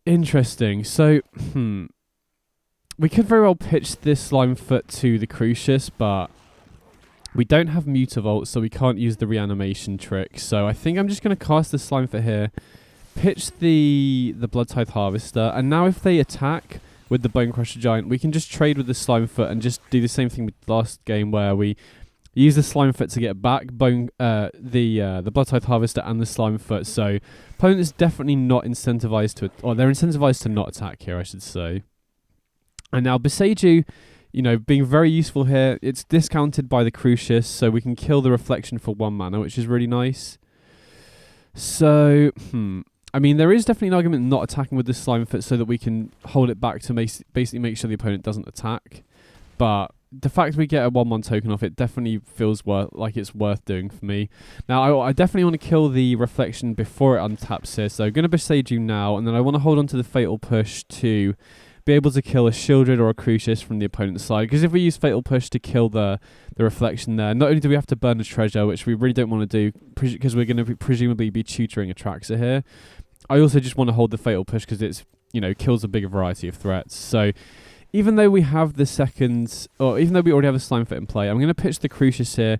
Interesting. So, we could very well pitch this Slimefoot to the Crucius, but we don't have Mutavault, so we can't use the reanimation trick. So I think I'm just going to cast the Slimefoot here, pitch the Blood Tithe Harvester, and now if they attack with the Bone Crusher Giant, we can just trade with the Slimefoot and just do the same thing with last game where we use the Slimefoot to get back the Blood Tithe Harvester and the Slimefoot. So opponent is definitely not incentivized to, or they're incentivized to not attack here, I should say. And now Boseiju, you know, being very useful here. It's discounted by the Crucius, so we can kill the Reflection for 1 mana, which is really nice. So, I mean, there is definitely an argument not attacking with the Slimefoot so that we can hold it back to basically make sure the opponent doesn't attack. But the fact we get a 1/1 token off it definitely feels like it's worth doing for me. Now, I definitely want to kill the Reflection before it untaps here, so I'm going to Boseiju now, and then I want to hold on to the Fatal Push to be able to kill a Shieldred or a Crucius from the opponent's side. Because if we use Fatal Push to kill the Reflection there, not only do we have to burn a treasure, which we really don't want to do, because we're going to presumably be tutoring Atraxa here, I also just want to hold the Fatal Push because it's, you know, kills a bigger variety of threats. So even though we have the second, or even though we already have a Slimefoot in play, I'm going to pitch the Crucius here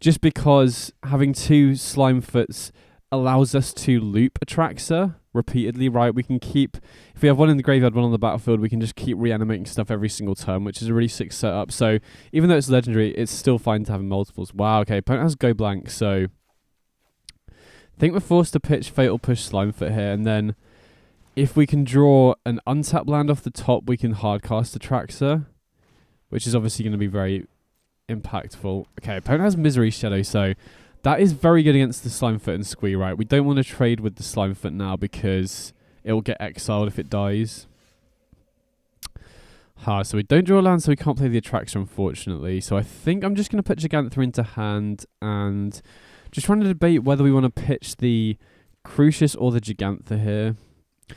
just because having 2 Slimefoots allows us to loop Atraxa repeatedly, right? We can keep, if we have one in the graveyard, one on the battlefield, we can just keep reanimating stuff every single turn, which is a really sick setup. So even though it's legendary, it's still fine to have multiples. Wow, okay, opponent has go blank, so I think we're forced to pitch Fatal Push Slimefoot here, and then if we can draw an untapped land off the top, we can hardcast Atraxa, which is obviously going to be very impactful. Okay, opponent has Misery Shadow, so that is very good against the Slimefoot and Squee, right? We don't want to trade with the Slimefoot now because it will get exiled if it dies. So we don't draw a land, so we can't play the Atraxa, unfortunately. So I think I'm just going to put Gigantha into hand and just trying to debate whether we want to pitch the Crucius or the Gigantha here.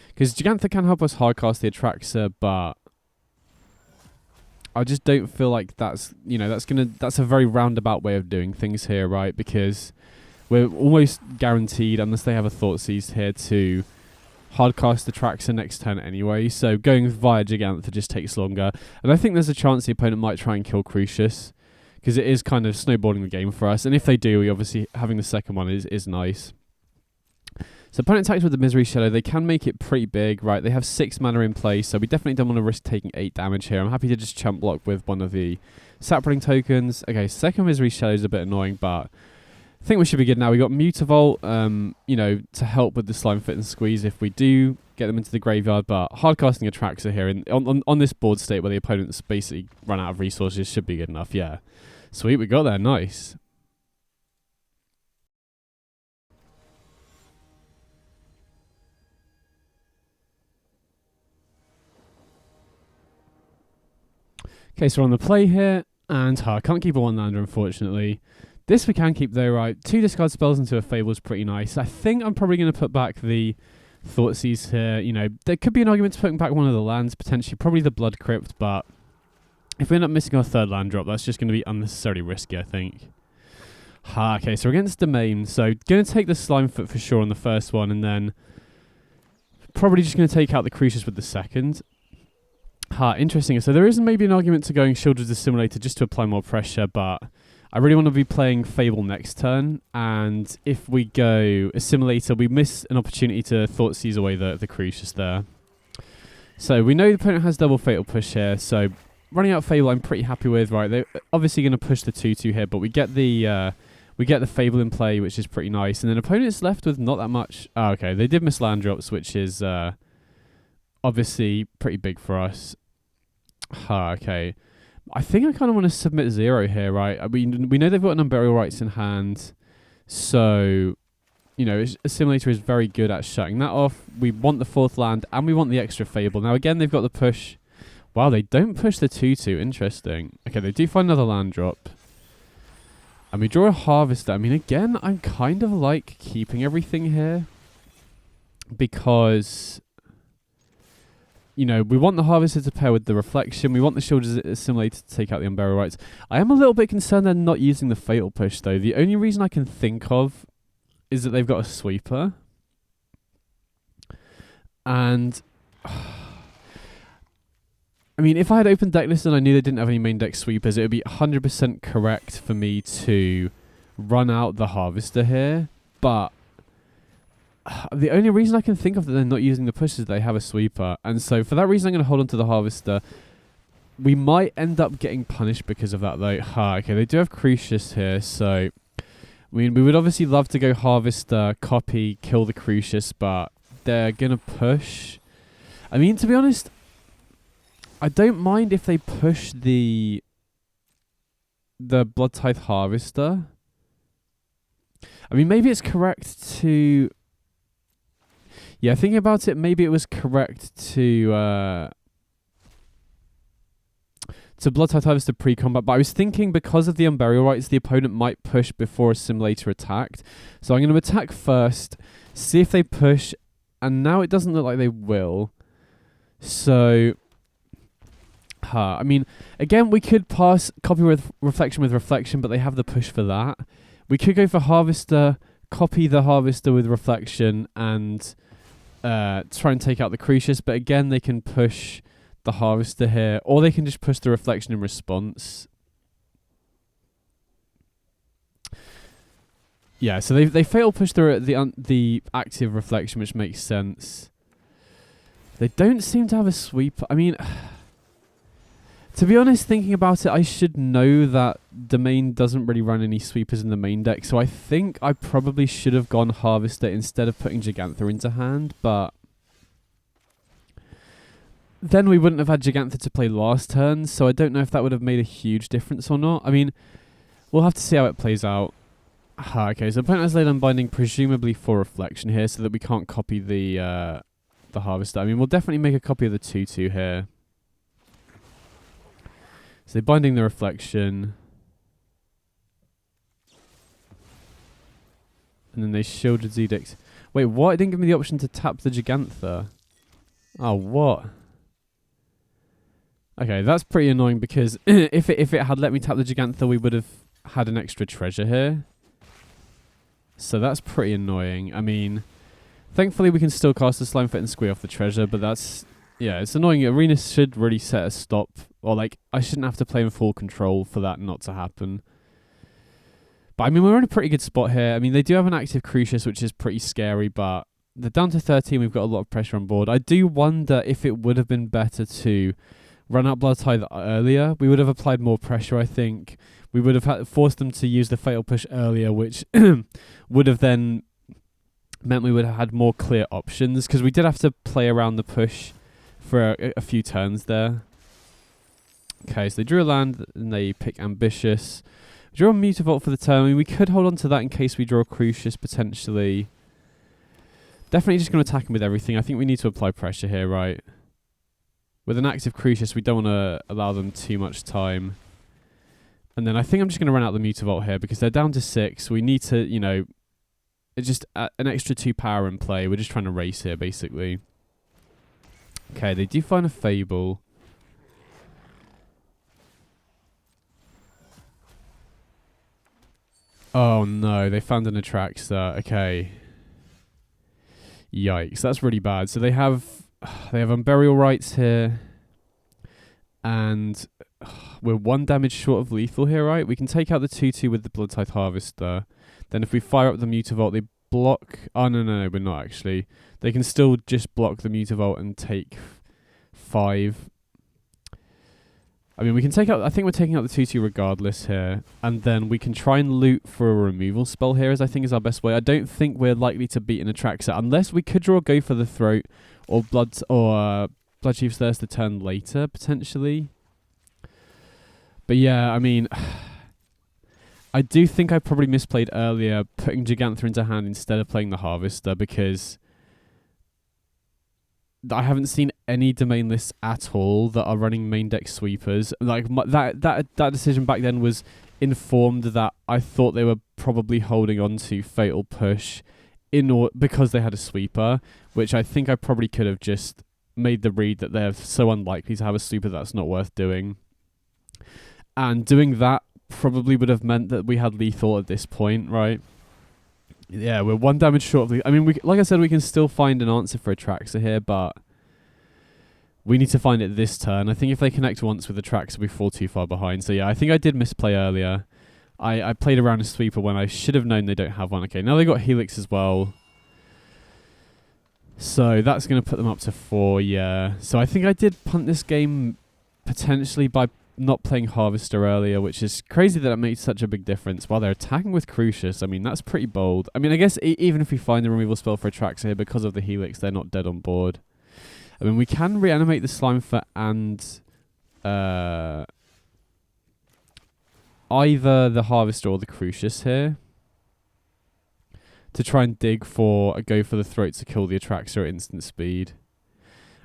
Because Gigantha can help us hardcast the Atraxa, but I just don't feel like that's, you know, that's a very roundabout way of doing things here, right? Because we're almost guaranteed, unless they have a Thoughtseize here, to hardcast the Atraxa next turn anyway. So going via Gigantha just takes longer. And I think there's a chance the opponent might try and kill Crucius, because it is kind of snowballing the game for us. And if they do, we obviously having the second one is nice. So opponent attacks with the Misery Shadow. They can make it pretty big, right? They have 6 mana in play, so we definitely don't want to risk taking 8 damage here. I'm happy to just chump block with one of the Sapling tokens. Okay, second Misery Shadow is a bit annoying, but I think we should be good now. We got Mutavault, you know, to help with the Slimefoot and Squeeze if we do get them into the graveyard, but hardcasting Atraxa here on this board state where the opponent's basically run out of resources should be good enough, yeah. Sweet, we got there, nice. Okay, so we're on the play here, and I can't keep a 1-lander, unfortunately. This we can keep though, right? 2 discard spells into a Fable is pretty nice. I think I'm probably going to put back the Thoughtseize here. You know, there could be an argument to putting back one of the lands, potentially, probably the Blood Crypt, but if we end up missing our 3rd land drop, that's just going to be unnecessarily risky, I think. Okay, so we're against Domain, so going to take the Slimefoot for sure on the first one, and then probably just going to take out the Crucius with the second. Interesting. So there is maybe an argument to going Shieldred's Assimilator just to apply more pressure, but I really want to be playing Fable next turn, and if we go Assimilator, we miss an opportunity to Thoughtseize away the Crucius there. So we know the opponent has double Fatal Push here, so running out Fable I'm pretty happy with. Right, they're obviously going to push the 2/2 here, but we get the Fable in play, which is pretty nice. And then opponent's left with not that much. Oh, okay, they did miss land drops, which is obviously pretty big for us. Okay. I think I kind of want to submit 0 here, right? We know they've got an Unburial Rights in hand, so, you know, a Simulator is very good at shutting that off. We want the 4th land, and we want the extra Fable. Now, again, they've got the push. Wow, they don't push the 2/2. Interesting. Okay, they do find another land drop. And we draw a Harvester. I mean, again, I'm kind of like keeping everything here, because, you know, we want the Harvester to pair with the Reflection. We want the Shielded Simulator to take out the Unburial Rights. I am a little bit concerned they're not using the Fatal Push, though. The only reason I can think of is that they've got a Sweeper. And, I mean, if I had opened decklist and I knew they didn't have any main deck sweepers, it would be 100% correct for me to run out the Harvester here. But the only reason I can think of that they're not using the push is they have a sweeper. And so for that reason, I'm going to hold on to the Harvester. We might end up getting punished because of that, though. Okay, they do have Crucius here. So, I mean, we would obviously love to go Harvester, copy, kill the Crucius, but they're going to push. I mean, to be honest, I don't mind if they push the Blood Tithe Harvester. I mean, maybe it's correct to... Yeah, thinking about it, maybe it was correct to Blood Tithe Harvester pre-combat, but I was thinking because of the Unburial Rights, the opponent might push before a Simulator attacked. So I'm going to attack first, see if they push, and now it doesn't look like they will. So... I mean, again, we could pass copy with Reflection, but they have the push for that. We could go for Harvester, copy the Harvester with Reflection, and try and take out the Crucius. But again, they can push the Harvester here, or they can just push the Reflection in response. Yeah, so they fail push the active Reflection, which makes sense. They don't seem to have a sweep. I mean... To be honest, thinking about it, I should know that Domain doesn't really run any sweepers in the main deck, so I think I probably should have gone Harvester instead of putting Gigantha into hand, but then we wouldn't have had Gigantha to play last turn, so I don't know if that would have made a huge difference or not. I mean, we'll have to see how it plays out. Okay, so opponent has laid Unbinding presumably for Reflection here, so that we can't copy the Harvester. I mean, we'll definitely make a copy of the 2/2 here. So they're binding the Reflection. And then they shielded Zedix. Wait, what? It didn't give me the option to tap the Gigantha. Oh, what? Okay, that's pretty annoying because if it had let me tap the Gigantha, we would have had an extra treasure here. So that's pretty annoying. I mean, thankfully we can still cast the Slimefoot and squeeze off the treasure, but that's... Yeah, it's annoying. Arena should really set a stop. Or, like, I shouldn't have to play in full control for that not to happen. But, I mean, we're in a pretty good spot here. I mean, they do have an active Crucius, which is pretty scary, but they're down to 13. We've got a lot of pressure on board. I do wonder if it would have been better to run out Blood Tithe earlier. We would have applied more pressure, I think. We would have forced them to use the Fatal Push earlier, which would have then meant we would have had more clear options, because we did have to play around the push for a few turns there. Okay, so they drew a land and they pick Ambitious. Draw a Mutavault for the turn. I mean, we could hold on to that in case we draw Crucius potentially. Definitely just going to attack him with everything. I think we need to apply pressure here, right? With an active Crucius, we don't want to allow them too much time. And then I think I'm just going to run out the Mutavault here because they're down to 6. We need to, you know, it's just an extra 2 power in play. We're just trying to race here, basically. Okay, they do find a Fable. Oh no, they found an Atraxa. Okay. Yikes, that's really bad. So they have Unburial Rights here. And we're 1 damage short of lethal here, right? We can take out the 2/2 with the Blood Tithe Harvester. Then if we fire up the Mutavault, they block... Oh, no, we're not actually. They can still just block the Mutavault and take 5. I mean, we can take out... I think we're taking out the 2/2 regardless here. And then we can try and loot for a removal spell here, as I think is our best way. I don't think we're likely to beat an Atraxa, unless we could draw Go for the Throat or Bloodchief's Thirst a turn later, potentially. But yeah, I mean... I do think I probably misplayed earlier putting Gigantha into hand instead of playing the Harvester, because... I haven't seen any domain lists at all that are running main deck sweepers. Like that decision back then was informed that I thought they were probably holding on to Fatal Push because they had a sweeper, which I think I probably could have just made the read that they're so unlikely to have a sweeper that's not worth doing. And doing that probably would have meant that we had lethal at this point, right? Yeah, we're 1 damage short of I mean, like I said, we can still find an answer for Atraxa here, but we need to find it this turn. I think if they connect once with Atraxa, we fall too far behind. So yeah, I think I did misplay earlier. I played around a sweeper when I should have known they don't have one. Okay, now they got Helix as well. So that's going to put them up to 4, yeah. So I think I did punt this game potentially by not playing Harvester earlier, which is crazy that it made such a big difference. While they're attacking with Crucius, I mean, that's pretty bold. I mean, I guess even if we find the removal spell for Atraxa here, because of the Helix, they're not dead on board. I mean, we can reanimate the Slimefoot and either the Harvester or the Crucius here to try and dig for a Go for the Throat to kill the Atraxa at instant speed.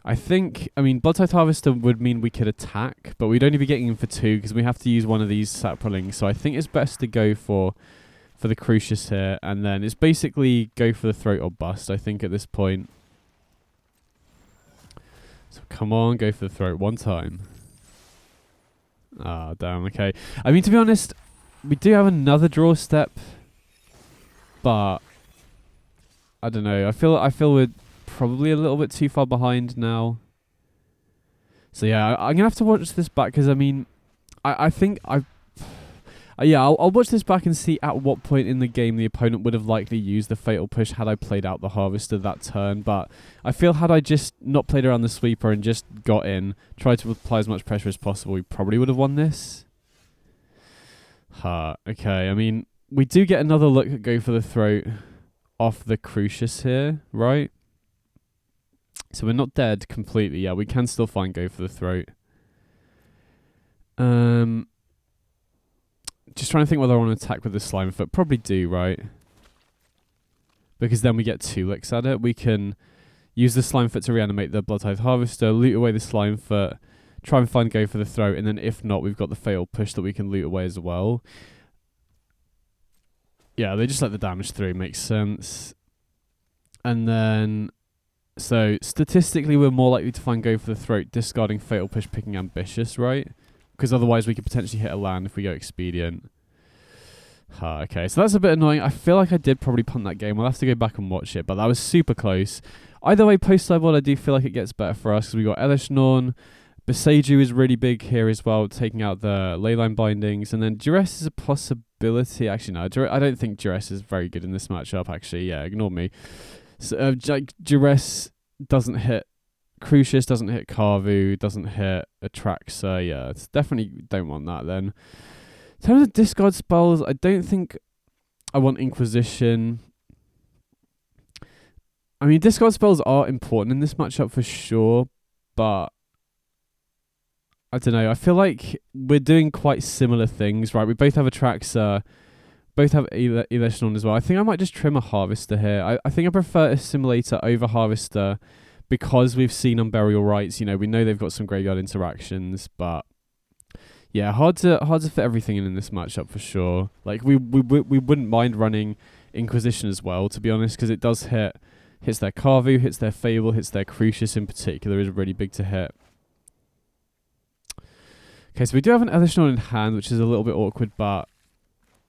I think, I mean, Bloodtithe Harvester would mean we could attack, but we'd only be getting him for 2 because we have to use one of these saplings. So I think it's best to go for the Crucius here, and then it's basically Go for the Throat or bust, I think, at this point. So come on, Go for the Throat 1 time. Ah, damn, okay. I mean, to be honest, we do have another draw step, but I don't know. I feel we're probably a little bit too far behind now. So yeah, I'm gonna have to watch this back, because I mean, I think I'll watch this back and see at what point in the game the opponent would have likely used the Fatal Push had I played out the Harvester that turn. But I feel had I just not played around the sweeper and just got in, tried to apply as much pressure as possible, we probably would have won this. Okay, I mean, we do get another look at Go for the Throat off the Crucius here, right? So we're not dead completely. Yeah, we can still find Go for the Throat. Just trying to think whether I want to attack with the Slimefoot. Probably do, right? Because then we get 2 licks at it. We can use the Slimefoot to reanimate the Bloodtithe Harvester, loot away the Slimefoot, try and find Go for the Throat, and then if not, we've got the Fatal Push that we can loot away as well. Yeah, they just let the damage through. Makes sense. And then... So, statistically, we're more likely to find Go for the Throat, discarding Fatal Push, picking Ambitious, right? Because otherwise we could potentially hit a land if we go Expedient. Okay, so that's a bit annoying. I feel like I did probably punt that game. I'll have to go back and watch it, but that was super close. Either way, post-sideboard, I do feel like it gets better for us, because we got Elish Norn. Beseiju is really big here as well, taking out the Leyline Bindings. And then Duress is a possibility. Actually, no, I don't think Duress is very good in this matchup, actually. Yeah, ignore me. So, Duress doesn't hit Crucius, doesn't hit Carvu, doesn't hit Atraxa. Yeah, it's definitely don't want that then. In terms of discard spells, I don't think I want Inquisition. I mean, discard spells are important in this matchup for sure, but I don't know. I feel like we're doing quite similar things, right? We both have Atraxa. Both have Elish Norn as well. I think I might just trim a Harvester here. I think I prefer Assimilator over Harvester because we've seen Unburial Rites. You know, we know they've got some graveyard interactions, but yeah, hard to fit everything in this matchup for sure. Like we wouldn't mind running Inquisition as well, to be honest, because it does hits their Carvu, hits their Fable, hits their Crucius in particular is really big to hit. Okay, so we do have an Elish Norn in hand, which is a little bit awkward, but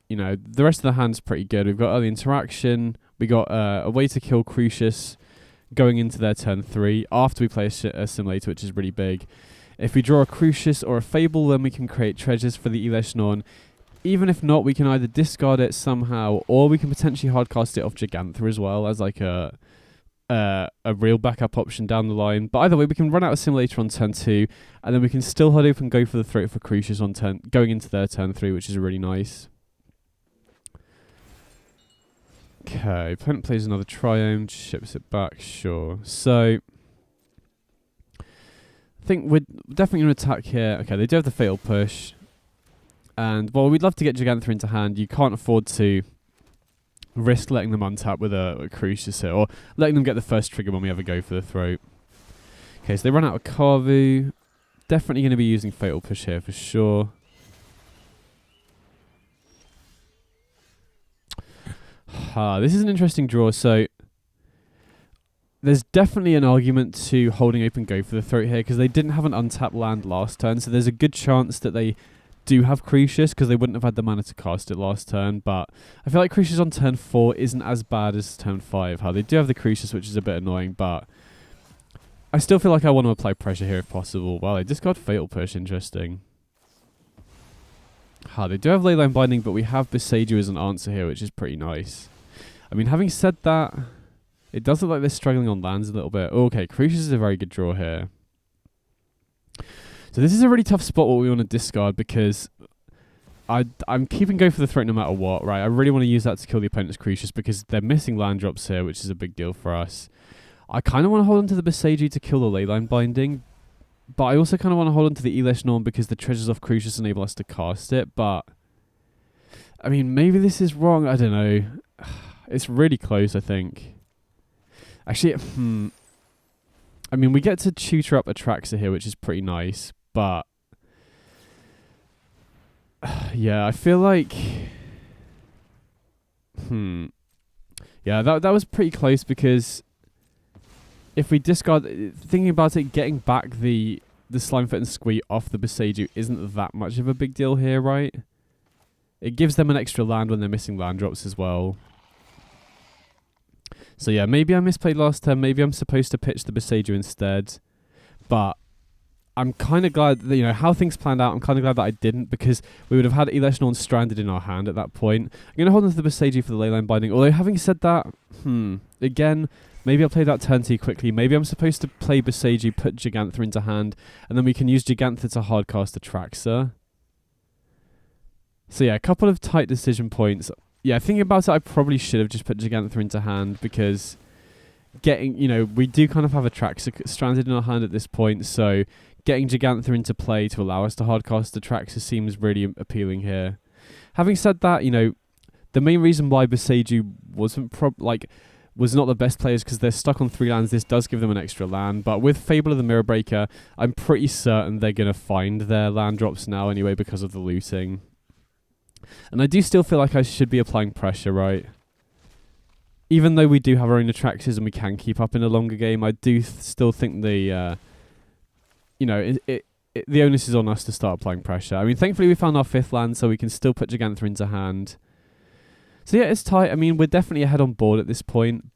you know, the rest of the hand's pretty good. We've got early interaction. We got a way to kill Crucius going into their turn 3 after we play a Simulator, which is really big. If we draw a Crucius or a Fable, then we can create treasures for the Elish Norn. Even if not, we can either discard it somehow, or we can potentially hardcast it off Gigantha as well as like a a real backup option down the line. But either way, we can run out of Simulator on turn 2, and then we can still hold open and go for the threat for Crucius on going into their turn 3, which is really nice. Okay, opponent plays another Triome, ships it back, sure. So, I think we're definitely going to attack here. Okay, they do have the Fatal Push. And, well, we'd love to get Gigantha into hand. You can't afford to risk letting them untap with a Crucius here, or letting them get the first trigger when we ever go for the throat. Okay, so they run out of Carvu. Definitely going to be using Fatal Push here for sure. This is an interesting draw. So there's definitely an argument to holding open go for the throat here, because they didn't have an untapped land last turn, so there's a good chance that they do have Crucius, because they wouldn't have had the mana to cast it last turn. But I feel like Crucius on turn 4 isn't as bad as turn 5. They do have the Crucius, which is a bit annoying, but I still feel like I want to apply pressure here if possible. Wow, they discard Fatal Push, interesting. They do have Leyline Binding, but we have Boseiju as an answer here, which is pretty nice. I mean, having said that, it does look like they're struggling on lands a little bit. Okay, Crucius is a very good draw here. So this is a really tough spot what we want to discard, because I'm keeping go for the threat no matter what, right? I really want to use that to kill the opponent's Crucius, because they're missing land drops here, which is a big deal for us. I kind of want to hold on to the Boseiju to kill the Leyline Binding, but I also kind of want to hold on to the Elesh Norn because the treasures off Crucius enable us to cast it. But I mean, maybe this is wrong. I don't know. It's really close, I think. Actually, I mean, we get to tutor up Atraxa here, which is pretty nice. But yeah, I feel like yeah, that was pretty close, because if we discard, thinking about it, getting back the Slimefoot and Squee off the Boseiju isn't that much of a big deal here, right? It gives them an extra land when they're missing land drops as well. So yeah, maybe I misplayed last turn. Maybe I'm supposed to pitch the Boseiju instead. But I'm kind of glad that, you know, how things planned out. I'm kind of glad that I didn't, because we would have had Elesh Norn stranded in our hand at that point. I'm going to hold on to the Boseiju for the Leyline Binding. Although, having said that, again, maybe I played that turn too quickly. Maybe I'm supposed to play Boseiju, put Gigantha into hand, and then we can use Gigantha to hardcast Atraxa. So yeah, a couple of tight decision points. Yeah, thinking about it, I probably should have just put Gigantha into hand, because getting, you know, we do kind of have Atraxa stranded in our hand at this point, so getting Gigantha into play to allow us to hardcast Atraxa seems really appealing here. Having said that, you know, the main reason why Boseiju was not the best players because they're stuck on 3 lands. This does give them an extra land, but with Fable of the Mirror Breaker, I'm pretty certain they're going to find their land drops now anyway because of the looting. And I do still feel like I should be applying pressure, right? Even though we do have our own Atraxas and we can keep up in a longer game, I do still think the, you know, the onus is on us to start applying pressure. I mean, thankfully we found our 5th land, so we can still put Gigantha into hand. So yeah, it's tight. I mean, we're definitely ahead on board at this point,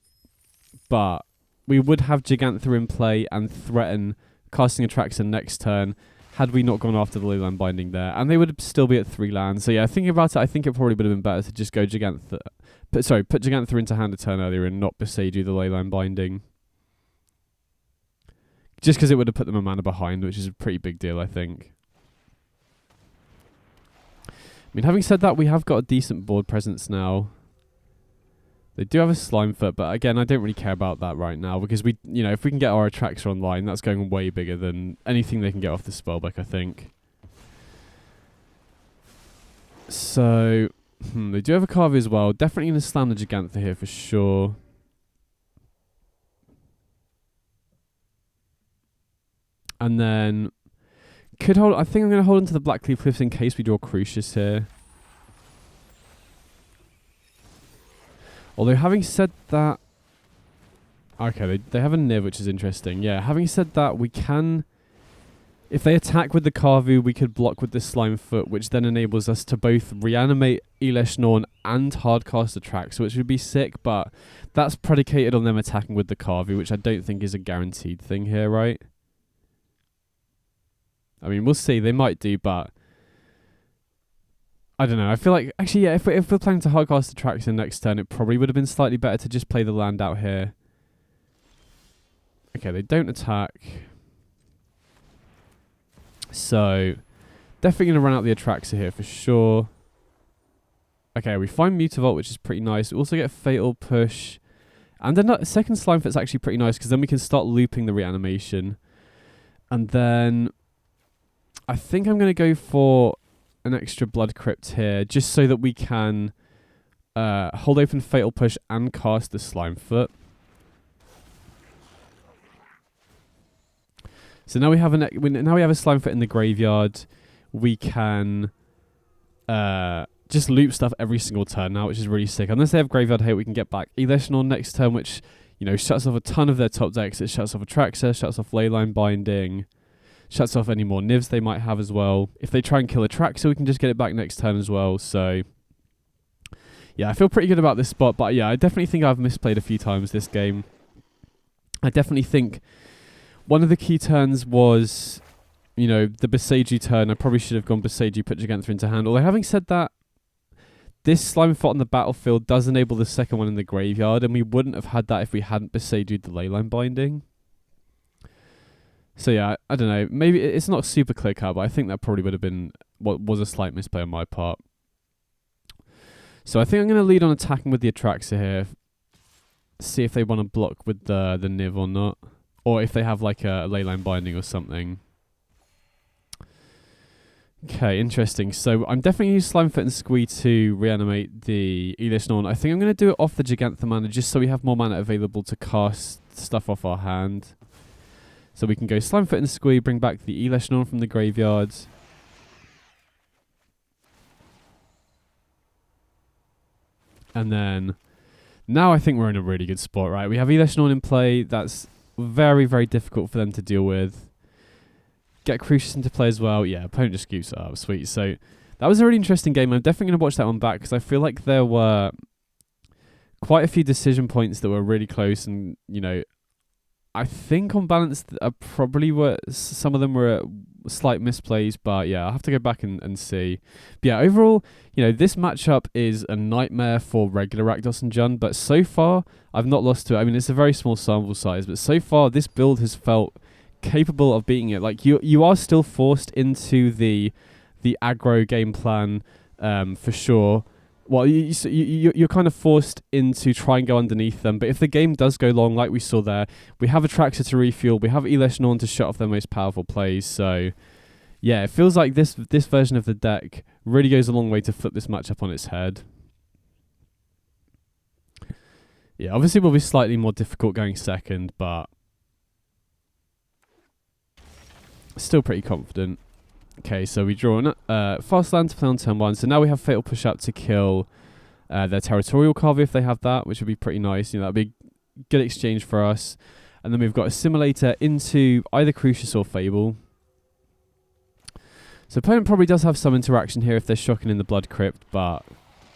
but we would have Gigantha in play and threaten casting Atraxa next turn had we not gone after the Leyline Binding there, and they would still be at 3 lands. So yeah, thinking about it, I think it probably would have been better to just go Gigantha, put Gigantha into hand a turn earlier and not Boseiju the Leyline Binding. Just because it would have put them a mana behind, which is a pretty big deal, I think. I mean, having said that, we have got a decent board presence now. They do have a Slimefoot, but again, I don't really care about that right now, because we, you know, if we can get our Atraxa online, that's going way bigger than anything they can get off the spellbook, I think. So, they do have a Carve as well. Definitely going to slam the Gigantha here for sure. And then I think I'm going to hold on to the Blackleaf Cliffs in case we draw Crucius here. Although, having said that, okay, they have a Niv, which is interesting. Yeah, having said that, we can, if they attack with the Carvu, we could block with the Slimefoot, which then enables us to both reanimate Elesh Norn and hardcast Atraxa, which would be sick, but that's predicated on them attacking with the Carvu, which I don't think is a guaranteed thing here, right? I mean, we'll see. They might do, but I don't know. I feel like, actually, yeah, if we're planning to hardcast Atraxa next turn, it probably would have been slightly better to just play the land out here. Okay, they don't attack. So, definitely going to run out the Atraxa here for sure. Okay, we find Mutavault, which is pretty nice. We also get Fatal Push. And then the second Slimefoot's actually pretty nice, because then we can start looping the reanimation. And then I think I'm going to go for an extra Blood Crypt here, just so that we can hold open Fatal Push and cast the Slimefoot. So now we have a Slimefoot in the graveyard. We can just loop stuff every single turn now, which is really sick. Unless they have Graveyard Hate, we can get back Eleshnorn next turn, which, you know, shuts off a ton of their top decks. It shuts off Atraxa, shuts off Leyline Binding, shuts off any more Nivs they might have as well. If they try and kill Atraxa, we can just get it back next turn as well. So, yeah, I feel pretty good about this spot. But, yeah, I definitely think I've misplayed a few times this game. I definitely think one of the key turns was, you know, the Boseiju turn. I probably should have gone Boseiju, put Gigantha into hand. Although, having said that, this Slimefoot on the battlefield does enable the second one in the graveyard, and we wouldn't have had that if we hadn't Boseiju'd the Leyline Binding. So yeah, I don't know. Maybe it's not super clear cut, but I think that probably would have been what was a slight misplay on my part. So I think I'm going to lead on attacking with the Atraxa here. See if they want to block with the Niv or not. Or if they have like a Leyline Binding or something. Okay, interesting. So I'm definitely using Slimefoot and Squee to reanimate the Eleshnorn. I think I'm going to do it off the Gigantha mana just so we have more mana available to cast stuff off our hand. So we can go Slimefoot and Squee, bring back the Eleshnorn from the graveyard. And then now I think we're in a really good spot, right? We have Eleshnorn in play. That's very, very difficult for them to deal with. Get Crucius into play as well. Yeah, opponent just scoops it up. Sweet. So that was a really interesting game. I'm definitely going to watch that one back because I feel like there were quite a few decision points that were really close. And, you know, I think on balance, probably were some of them were slight misplays. But yeah, I'll have to go back and see. But yeah, overall, you know, this matchup is a nightmare for regular Rakdos and Jund. But so far, I've not lost to it. I mean, it's a very small sample size. But so far, this build has felt capable of beating it. Like you are still forced into the aggro game plan for sure. Well, you're kind of forced into try and go underneath them. But if the game does go long, like we saw there, we have Atraxa to refuel. We have Eleshnorn to shut off their most powerful plays. So yeah, it feels like this version of the deck really goes a long way to flip this matchup on its head. Yeah, obviously it will be slightly more difficult going second, but still pretty confident. Okay, so we draw Fast Land to play on turn 1. So now we have Fatal Push Up to kill their Territorial Carver if they have that, which would be pretty nice. You know, that'd be a good exchange for us. And then we've got a Simulator into either Crucius or Fable. So opponent probably does have some interaction here if they're shocking in the Blood Crypt, but,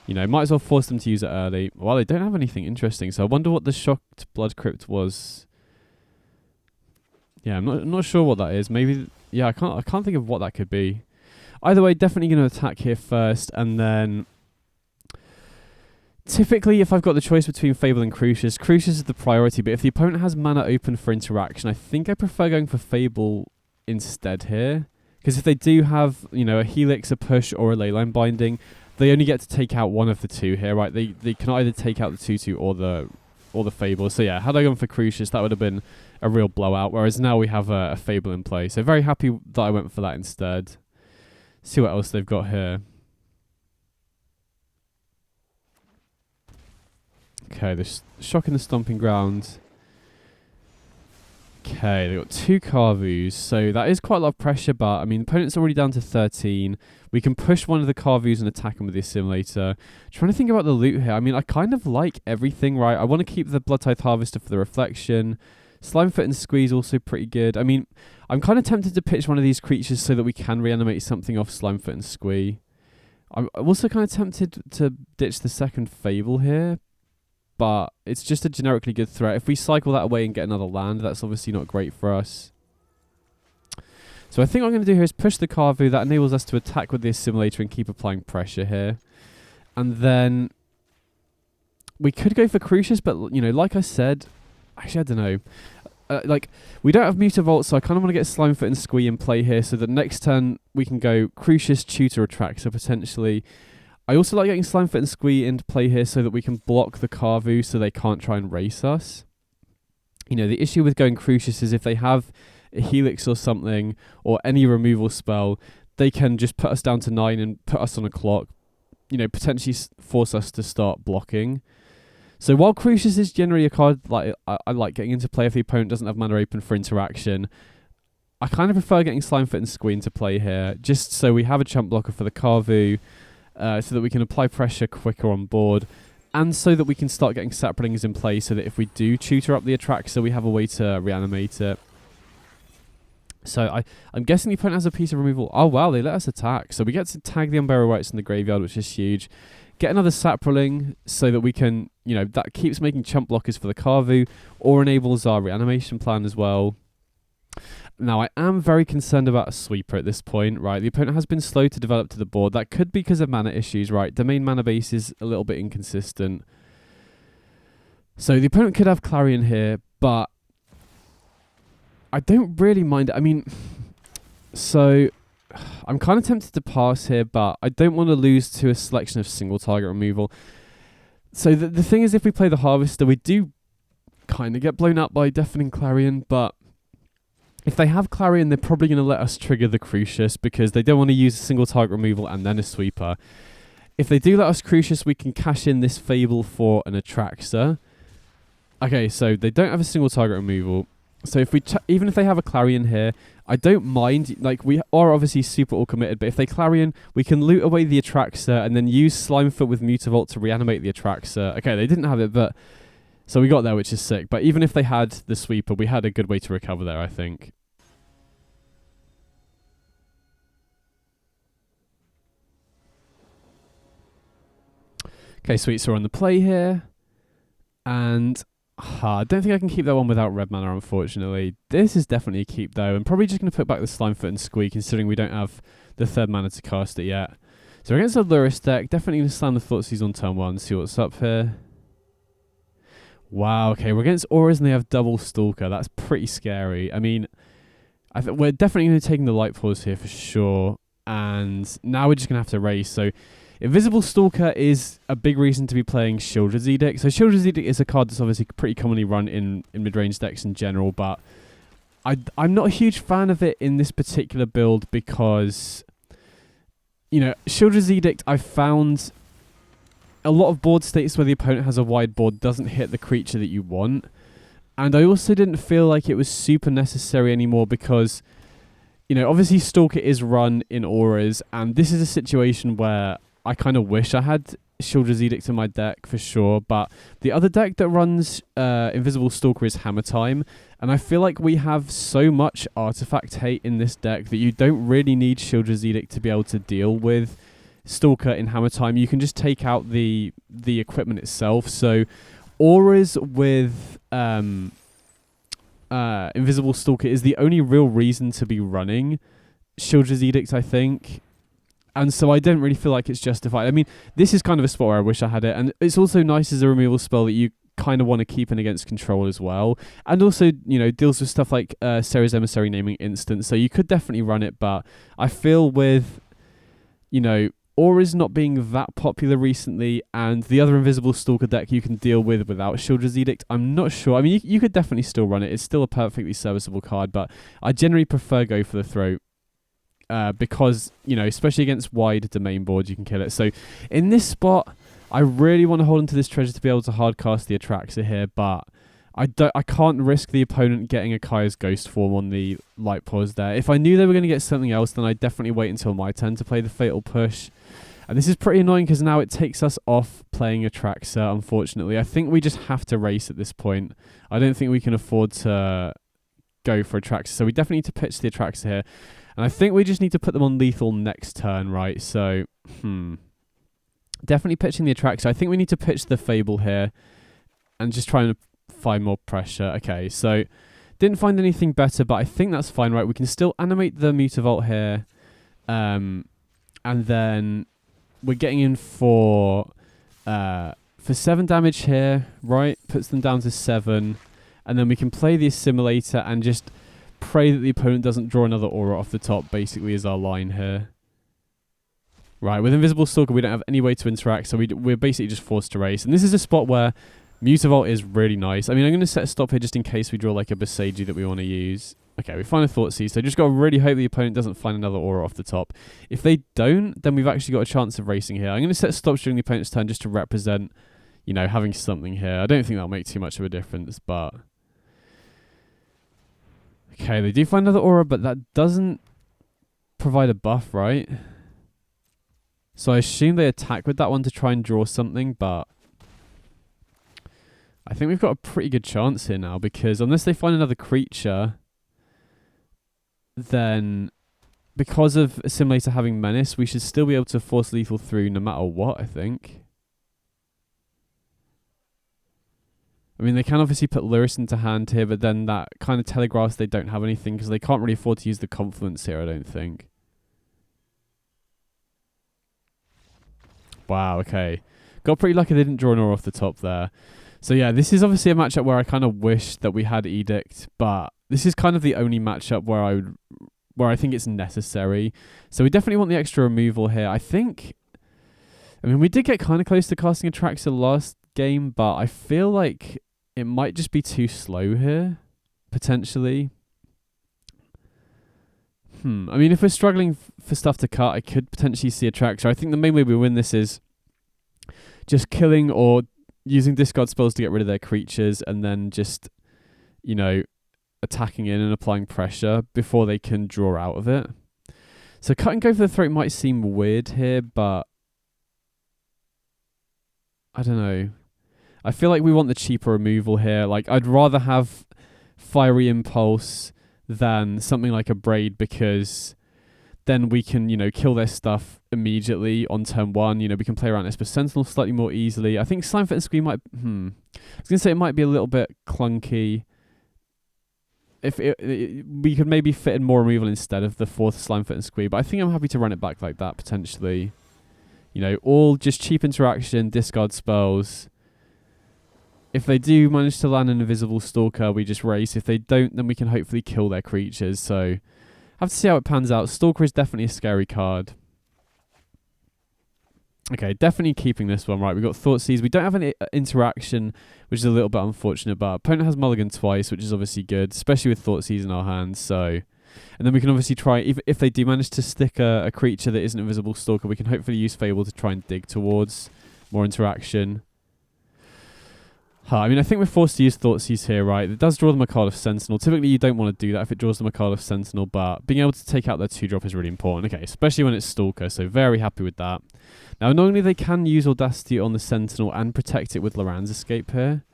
you know, might as well force them to use it early. Well, they don't have anything interesting, so I wonder what the shocked Blood Crypt was. Yeah, I'm not sure what that is. Maybe, yeah, I can't think of what that could be. Either way, definitely going to attack here first, and then typically if I've got the choice between Fable and Crucius, Crucius is the priority, but if the opponent has mana open for interaction, I think I prefer going for Fable instead here. Because if they do have, you know, a Helix, a Push, or a Leyline Binding, they only get to take out one of the two here, right? They can either take out the 2/2 or the Fable. So yeah, had I gone for Crucius, that would have been a real blowout, whereas now we have a Fable in play. So very happy that I went for that instead. See what else they've got here. Okay, the Shock in the Stomping Ground. Okay, they've got 2 Carvus, so that is quite a lot of pressure, but I mean, the opponent's already down to 13. We can push one of the Carvus and attack him with the Assimilator. Trying to think about the loot here. I mean, I kind of like everything, right? I want to keep the Blood Tithe Harvester for the reflection. Slimefoot and Squeeze also pretty good. I mean, I'm kind of tempted to pitch one of these creatures so that we can reanimate something off Slimefoot and Squee. I'm also kind of tempted to ditch the second Fable here, but it's just a generically good threat. If we cycle that away and get another land, that's obviously not great for us. So I think what I'm going to do here is push the Carvu. That enables us to attack with the Assimilator and keep applying pressure here. And then we could go for Crucius, but, you know, like I said, actually, I don't know. like, we don't have Mutavault, so I kind of want to get Slimefoot and Squee in play here, so that next turn we can go Crucius, Tutor, Atraxa potentially. I also like getting Slimefoot and Squee into play here so that we can block the Carvu so they can't try and race us. You know, the issue with going Crucius is if they have a Helix or something, or any removal spell, they can just put us down to 9 and put us on a clock, you know, potentially force us to start blocking. So while Crucius is generally a card like I like getting into play if the opponent doesn't have mana open for interaction, I kind of prefer getting Slimefoot and Squee into play here, just so we have a chump blocker for the Carvu, so that we can apply pressure quicker on board, and so that we can start getting saplings in play so that if we do tutor up the Atraxa, we have a way to reanimate it. So I'm guessing the opponent has a piece of removal. Oh wow, they let us attack. So we get to tag the Unburial Rites in the graveyard, which is huge. Get another sapling so that we can, you know, that keeps making chump blockers for the Carvu, or enables our reanimation plan as well. Now, I am very concerned about a sweeper at this point, right? The opponent has been slow to develop to the board. That could be because of mana issues, right? The main mana base is a little bit inconsistent. So the opponent could have Clarion here, but I don't really mind it. I mean, so I'm kind of tempted to pass here, but I don't want to lose to a selection of single target removal. So the thing is, if we play the Harvester, we do kind of get blown up by Deafening Clarion, but if they have Clarion, they're probably going to let us trigger the Crucius because they don't want to use a single target removal and then a sweeper. If they do let us Crucius, we can cash in this Fable for an Atraxa. Okay, so they don't have a single target removal. So if we even if they have a Clarion here, I don't mind. Like, we are obviously super all committed, but if they Clarion, we can loot away the Atraxa and then use Slimefoot with Mutavault to reanimate the Atraxa. Okay, they didn't have it, but so we got there, which is sick. But even if they had the sweeper, we had a good way to recover there, I think. Okay, sweet. So we're on the play here, and I don't think I can keep that one without red mana, unfortunately. This is definitely a keep, though. I'm probably just going to put back the Slimefoot and Squee, considering we don't have the third mana to cast it yet. So against the Lurrus deck, definitely going to slam the Thoughtseize on turn 1, see what's up here. Wow, okay, we're against Auras and they have double Stalker. That's pretty scary. I mean, we're definitely going to be taking the Light Pause here for sure. And now we're just going to have to race. So Invisible Stalker is a big reason to be playing Shieldred's Edict. So Shieldred's Edict is a card that's obviously pretty commonly run in mid-range decks in general, but I'm not a huge fan of it in this particular build because, you know, Shieldred's Edict, I found a lot of board states where the opponent has a wide board doesn't hit the creature that you want. And I also didn't feel like it was super necessary anymore because, you know, obviously Stalker is run in Auras, and this is a situation where I kind of wish I had Shieldred's Edict in my deck for sure, but the other deck that runs Invisible Stalker is Hammer Time, and I feel like we have so much artifact hate in this deck that you don't really need Shieldred's Edict to be able to deal with Stalker in Hammer Time. You can just take out the equipment itself. So Auras with Invisible Stalker is the only real reason to be running Shieldred's Edict, I think. And so I don't really feel like it's justified. I mean, this is kind of a spot where I wish I had it. And it's also nice as a removal spell that you kind of want to keep in against control as well. And also, you know, deals with stuff like Sarah's Emissary naming instant. So you could definitely run it. But I feel with, you know, Aura's not being that popular recently, and the other Invisible Stalker deck you can deal with without Shieldred's Edict, I'm not sure. I mean, you could definitely still run it. It's still a perfectly serviceable card, but I generally prefer Go for the Throat. Because, you know, especially against wide domain boards, you can kill it. So in this spot, I really want to hold onto this treasure to be able to hardcast the Atraxa here, but I can't risk the opponent getting a Kaya's Ghost form on the Light Pause there. If I knew they were going to get something else, then I'd definitely wait until my turn to play the Fatal Push. And this is pretty annoying because now it takes us off playing Atraxa, unfortunately. I think we just have to race at this point. I don't think we can afford to go for Atraxa, so we definitely need to pitch the Atraxa here. And I think we just need to put them on lethal next turn, right? So, definitely pitching the Atraxa. I think we need to pitch the Fable here and just try and find more pressure. Okay, so didn't find anything better, but I think that's fine, right? We can still animate the Mutavault here. And then we're getting in for 7 damage here, right? Puts them down to 7. And then we can play the Assimilator and just pray that the opponent doesn't draw another aura off the top, basically, is our line here. Right, with Invisible Stalker, we don't have any way to interact, so we're basically just forced to race. And this is a spot where Mutavault is really nice. I mean, I'm going to set a stop here just in case we draw like a Boseiju that we want to use. Okay, we find a Thoughtseize, so just got to really hope the opponent doesn't find another aura off the top. If they don't, then we've actually got a chance of racing here. I'm going to set stops during the opponent's turn just to represent, you know, having something here. I don't think that'll make too much of a difference, but... Okay, they do find another aura, but that doesn't provide a buff, right? So I assume they attack with that one to try and draw something, but I think we've got a pretty good chance here now, because unless they find another creature, then because of Assimilator having Menace, we should still be able to force lethal through no matter what, I think. I mean, they can obviously put Lurrus into hand here, but then that kind of telegraphs they don't have anything, because they can't really afford to use the Confluence here, I don't think. Wow, okay. Got pretty lucky they didn't draw an aura off the top there. So yeah, this is obviously a matchup where I kind of wish that we had Edict, but this is kind of the only matchup where I think it's necessary. So we definitely want the extra removal here. I mean, we did get kind of close to casting Atraxa last game, but I feel like it might just be too slow here, potentially. I mean, if we're struggling for stuff to cut, I could potentially see Atraxa. I think the main way we win this is just killing or using discard spells to get rid of their creatures, and then just, you know, attacking in and applying pressure before they can draw out of it. So cut and go for the throat might seem weird here, but I don't know. I feel like we want the cheaper removal here. Like, I'd rather have Fiery Impulse than something like Abrade, because then we can, you know, kill their stuff immediately on turn one. You know, we can play around Esper Sentinel slightly more easily. I think Slimefoot and Scream might... I was going to say it might be a little bit clunky. If we could maybe fit in more removal instead of the fourth Slimefoot and Squee, but I think I'm happy to run it back like that, potentially. You know, all just cheap interaction, discard spells. If they do manage to land an Invisible Stalker, we just race. If they don't, then we can hopefully kill their creatures. So, have to see how it pans out. Stalker is definitely a scary card. Okay, definitely keeping this one, right. We've got Thoughtseize. We don't have an interaction, which is a little bit unfortunate, but opponent has Mulligan twice, which is obviously good, especially with Thoughtseize in our hands. So, and then we can obviously try, if they do manage to stick a creature that isn't Invisible Stalker, we can hopefully use Fable to try and dig towards more interaction. I mean, I think we're forced to use Thoughtseize here, right? It does draw them a card of Sentinel. Typically, you don't want to do that if it draws them a card of Sentinel, but being able to take out their 2-drop is really important. Okay, especially when it's Stalker, so very happy with that. Now, normally they can use Audacity on the Sentinel and protect it with Loran's Escape here.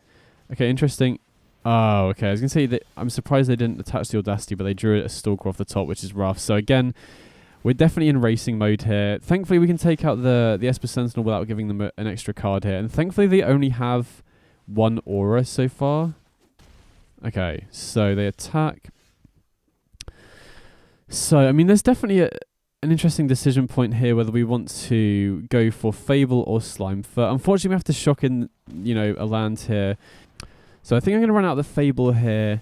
Okay, interesting. Oh, okay, I was going to say that I'm surprised they didn't attach the Audacity, but they drew a Stalker off the top, which is rough. So again, we're definitely in racing mode here. Thankfully, we can take out the Esper Sentinel without giving them an extra card here. And thankfully, they only have one aura so far. Okay, so they attack. So, I mean, there's definitely an interesting decision point here whether we want to go for Fable or Slimefoot. Unfortunately, we have to shock in, you know, a land here. So I think I'm going to run out the Fable here,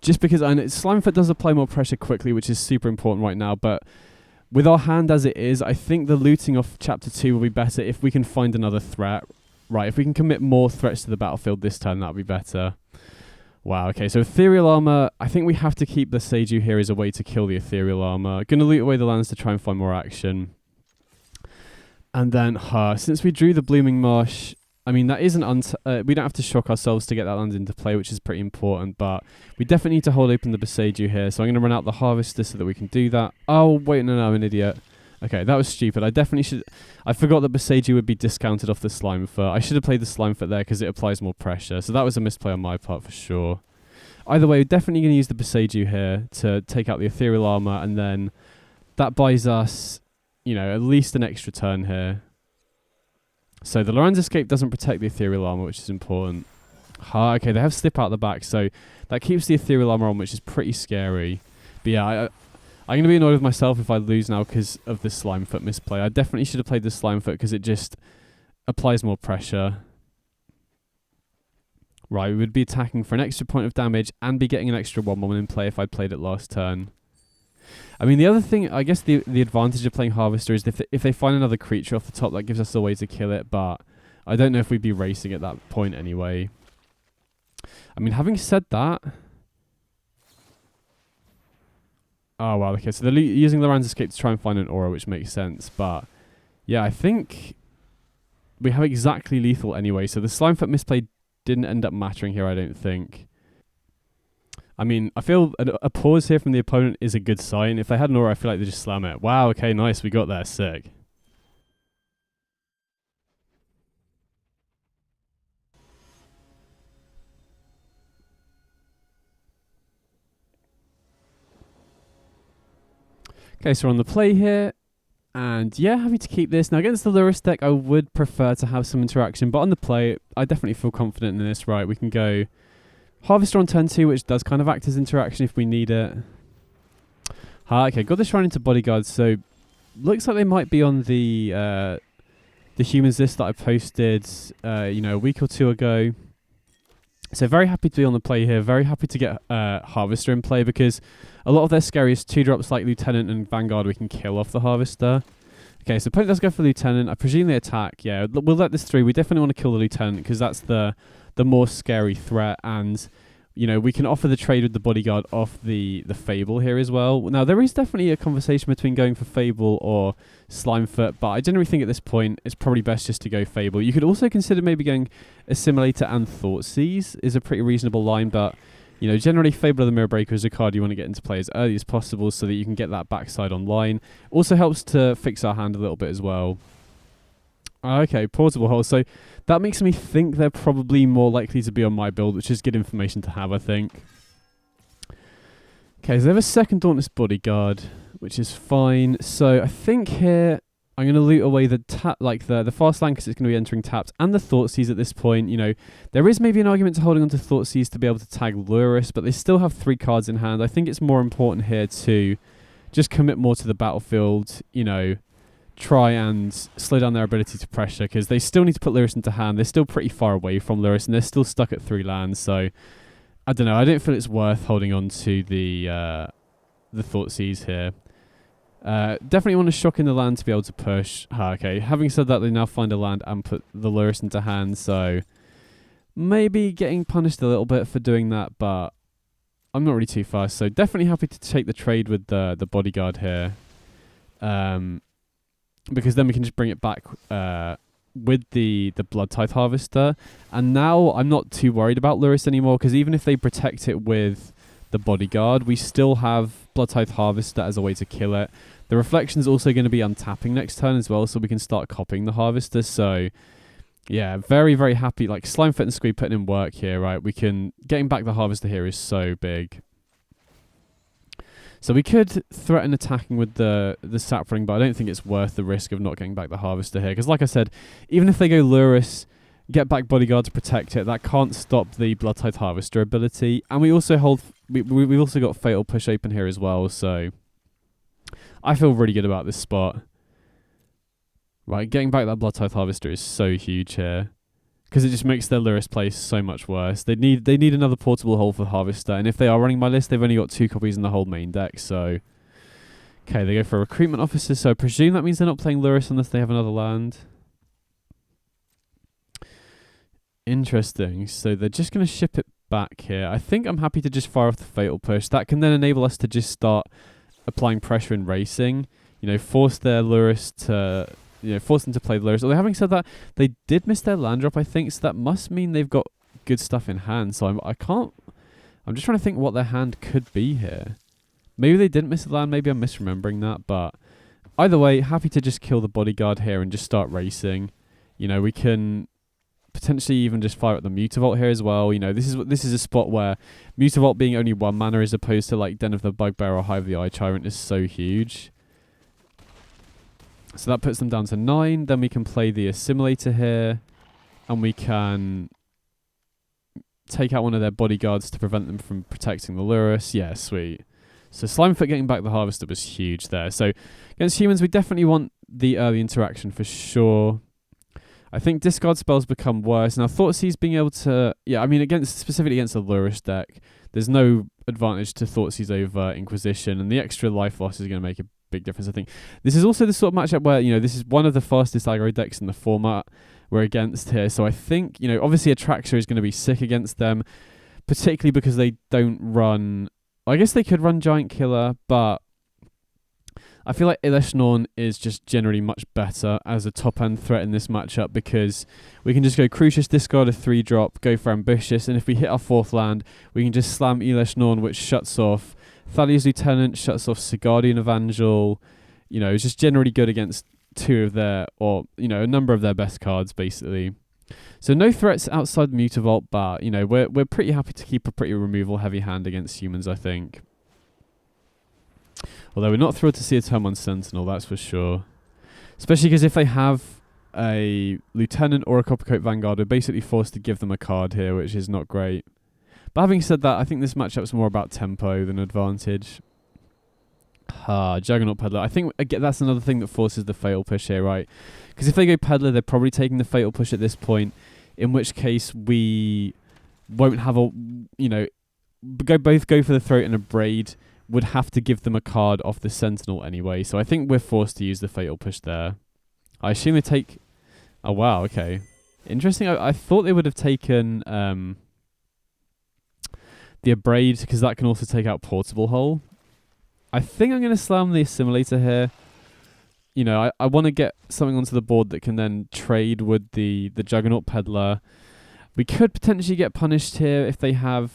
just because I know Slimefoot does apply more pressure quickly, which is super important right now, but with our hand as it is, I think the looting off Chapter 2 will be better if we can find another threat. Right, if we can commit more threats to the battlefield this turn, that would be better. Wow, okay, so Ethereal Armor, I think we have to keep the Seiju here as a way to kill the Ethereal Armor. Going to loot away the lands to try and find more action. And then, since we drew the Blooming Marsh, I mean, that isn't... we don't have to shock ourselves to get that land into play, which is pretty important, but we definitely need to hold open the Boseiju here, so I'm going to run out the Harvester so that we can do that. Oh, wait, no, I'm an idiot. Okay, that was stupid. I definitely should... I forgot that Boseiju would be discounted off the Slimefoot. I should have played the Slimefoot there because it applies more pressure. So that was a misplay on my part for sure. Either way, we're definitely going to use the Boseiju here to take out the Ethereal Armor, and then that buys us, you know, at least an extra turn here. So the Loran's Escape doesn't protect the Ethereal Armor, which is important. Okay, they have Slip out the back, so that keeps the Ethereal Armor on, which is pretty scary. But yeah, I'm going to be annoyed with myself if I lose now because of the Slimefoot misplay. I definitely should have played the Slimefoot because it just applies more pressure. Right, we would be attacking for an extra point of damage and be getting an extra 1/1 in play if I played it last turn. I mean, the other thing, I guess the advantage of playing Harvester is if they find another creature off the top, that gives us a way to kill it, but I don't know if we'd be racing at that point anyway. I mean, having said that... Oh, wow, okay, so they're using Loran's Escape to try and find an aura, which makes sense, but... Yeah, I think we have exactly lethal anyway, so the Slimefoot misplay didn't end up mattering here, I don't think. I mean, I feel a pause here from the opponent is a good sign. If they had an aura, I feel like they just slam it. Wow, okay, nice, we got there, sick. Okay, so we're on the play here. And yeah, happy to keep this. Now against the Lurrus deck, I would prefer to have some interaction, but on the play, I definitely feel confident in this. Right, we can go Harvester on turn 2, which does kind of act as interaction if we need it. Okay, got this run into Bodyguard, so looks like they might be on the humans list that I posted, a week or two ago. So very happy to be on the play here. Very happy to get Harvester in play because a lot of their scariest 2-drops like Lieutenant and Vanguard we can kill off the Harvester. Okay, so opponent does go for Lieutenant. I presume they attack. Yeah, we'll let this through. We definitely want to kill the Lieutenant because that's the more scary threat. And, we can offer the trade with the Bodyguard off the Fable here as well. Now, there is definitely a conversation between going for Fable or Slimefoot, but I generally think at this point it's probably best just to go Fable. You could also consider maybe going Assimilator and Thoughtseize is a pretty reasonable line, but generally Fable of the Mirror Breaker is a card you want to get into play as early as possible so that you can get that backside online. Also helps to fix our hand a little bit as well. Okay, portable hole. So that makes me think they're probably more likely to be on my build, which is good information to have, I think. Okay, so they have a second Dauntless Bodyguard, which is fine. So I think here I'm going to loot away the the fast land because it's going to be entering tapped, and the Thoughtseize at this point. There is maybe an argument to holding on to Thoughtseize to be able to tag Lurrus, but they still have 3 cards in hand. I think it's more important here to just commit more to the battlefield, try and slow down their ability to pressure because they still need to put Lurrus into hand. They're still pretty far away from Lurrus and they're still stuck at 3 lands. So I don't know. I don't feel it's worth holding on to the Thoughtseize here. Definitely want to shock in the land to be able to push. Okay, having said that, they now find a land and put the Lurrus into hand. So maybe getting punished a little bit for doing that, but I'm not really too fast. So definitely happy to take the trade with the Bodyguard here. Because then we can just bring it back with the Blood Tithe Harvester. And now I'm not too worried about Lurrus anymore, because even if they protect it with the Bodyguard, we still have Blood Tithe Harvester as a way to kill it. The Reflection's also going to be untapping next turn as well, so we can start copying the Harvester. So yeah, very, very happy. Like Slimefoot and Squee putting in work here, right? Getting back the Harvester here is so big. So we could threaten attacking with the Sapling, but I don't think it's worth the risk of not getting back the Harvester here. Because like I said, even if they go Lurrus, get back Bodyguard to protect it, that can't stop the Blood Tithe Harvester ability. And we also hold... We've also got Fatal Push open here as well, so... I feel really good about this spot. Right, getting back that Blood Tithe Harvester is so huge here. Because it just makes their Lurrus play so much worse. They need another portable hold for Harvester, and if they are running my list, they've only got 2 copies in the whole main deck, so... Okay, they go for a Recruitment Officer, so I presume that means they're not playing Lurrus unless they have another land. Interesting, so they're just going to ship it back here. I think I'm happy to just fire off the Fatal Push. That can then enable us to just start applying pressure in racing. Force their Lurrus to... force them to play the Lurrus. Although having said that, they did miss their land drop, I think, so that must mean they've got good stuff in hand. So I'm just trying to think what their hand could be here. Maybe they didn't miss the land, maybe I'm misremembering that, but either way, happy to just kill the Bodyguard here and just start racing. We can potentially even just fire at the Mutavault here as well. This is a spot where Mutavault being only 1 mana as opposed to like Den of the Bugbear or Hive of the Eye Tyrant is so huge. So that puts them down to 9. Then we can play the Assimilator here. And we can take out one of their Bodyguards to prevent them from protecting the Lurrus. Yeah, sweet. So Slimefoot getting back the Harvester was huge there. So against humans, we definitely want the early interaction for sure. I think discard spells become worse. Now, Thoughtseize being able to... Yeah, I mean, specifically against the Lurrus deck, there's no advantage to Thoughtseize over Inquisition, and the extra life loss is going to make a big difference, I think. This is also the sort of matchup where, this is one of the fastest aggro decks in the format we're against here. So I think, obviously Atraxa is going to be sick against them, particularly because they don't run... I guess they could run Giant Killer, but I feel like Ileshnorn is just generally much better as a top-end threat in this matchup because we can just go Crucius, discard a 3-drop, go for Ambitious, and if we hit our 4th land, we can just slam Ileshnorn, which shuts off Thalia's Lieutenant, shuts off Sigardian Evangel. It's just generally good against two of their, or, a number of their best cards, basically. So no threats outside Mutavault, but, we're pretty happy to keep a pretty removal-heavy hand against humans, I think. Although we're not thrilled to see a turn 1 Sentinel, that's for sure. Especially because if they have a Lieutenant or a Coppercoat Vanguard, we're basically forced to give them a card here, which is not great. But having said that, I think this matchup's more about tempo than advantage. Juggernaut Peddler. I think that's another thing that forces the Fatal Push here, right? Because if they go Peddler, they're probably taking the Fatal Push at this point, in which case we won't have a, both go for the Throat and Abrade would have to give them a card off the Sentinel anyway. So I think we're forced to use the Fatal Push there. I assume they take... Oh, wow, okay. Interesting. I thought they would have taken the Abrade, because that can also take out Portable Hole. I think I'm going to slam the Assimilator here. I want to get something onto the board that can then trade with the Juggernaut Peddler. We could potentially get punished here if they have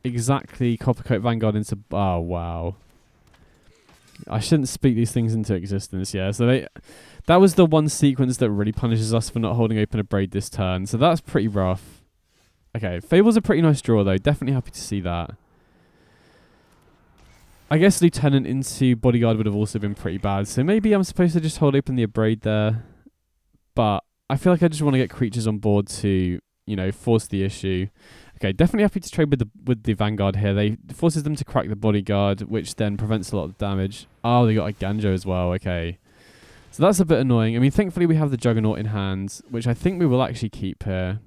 exactly Coppercoat Vanguard into... Oh, wow. I shouldn't speak these things into existence, yeah. So that was the one sequence that really punishes us for not holding open Abrade this turn. So that's pretty rough. Okay, Fable's a pretty nice draw, though. Definitely happy to see that. I guess Lieutenant into Bodyguard would have also been pretty bad. So maybe I'm supposed to just hold open the Abrade there. But I feel like I just want to get creatures on board to, force the issue. Okay, definitely happy to trade with the Vanguard here. They forces them to crack the Bodyguard, which then prevents a lot of damage. Oh, they got a Ganjo as well. Okay. So that's a bit annoying. I mean, thankfully we have the Juggernaut in hand, which I think we will actually keep here.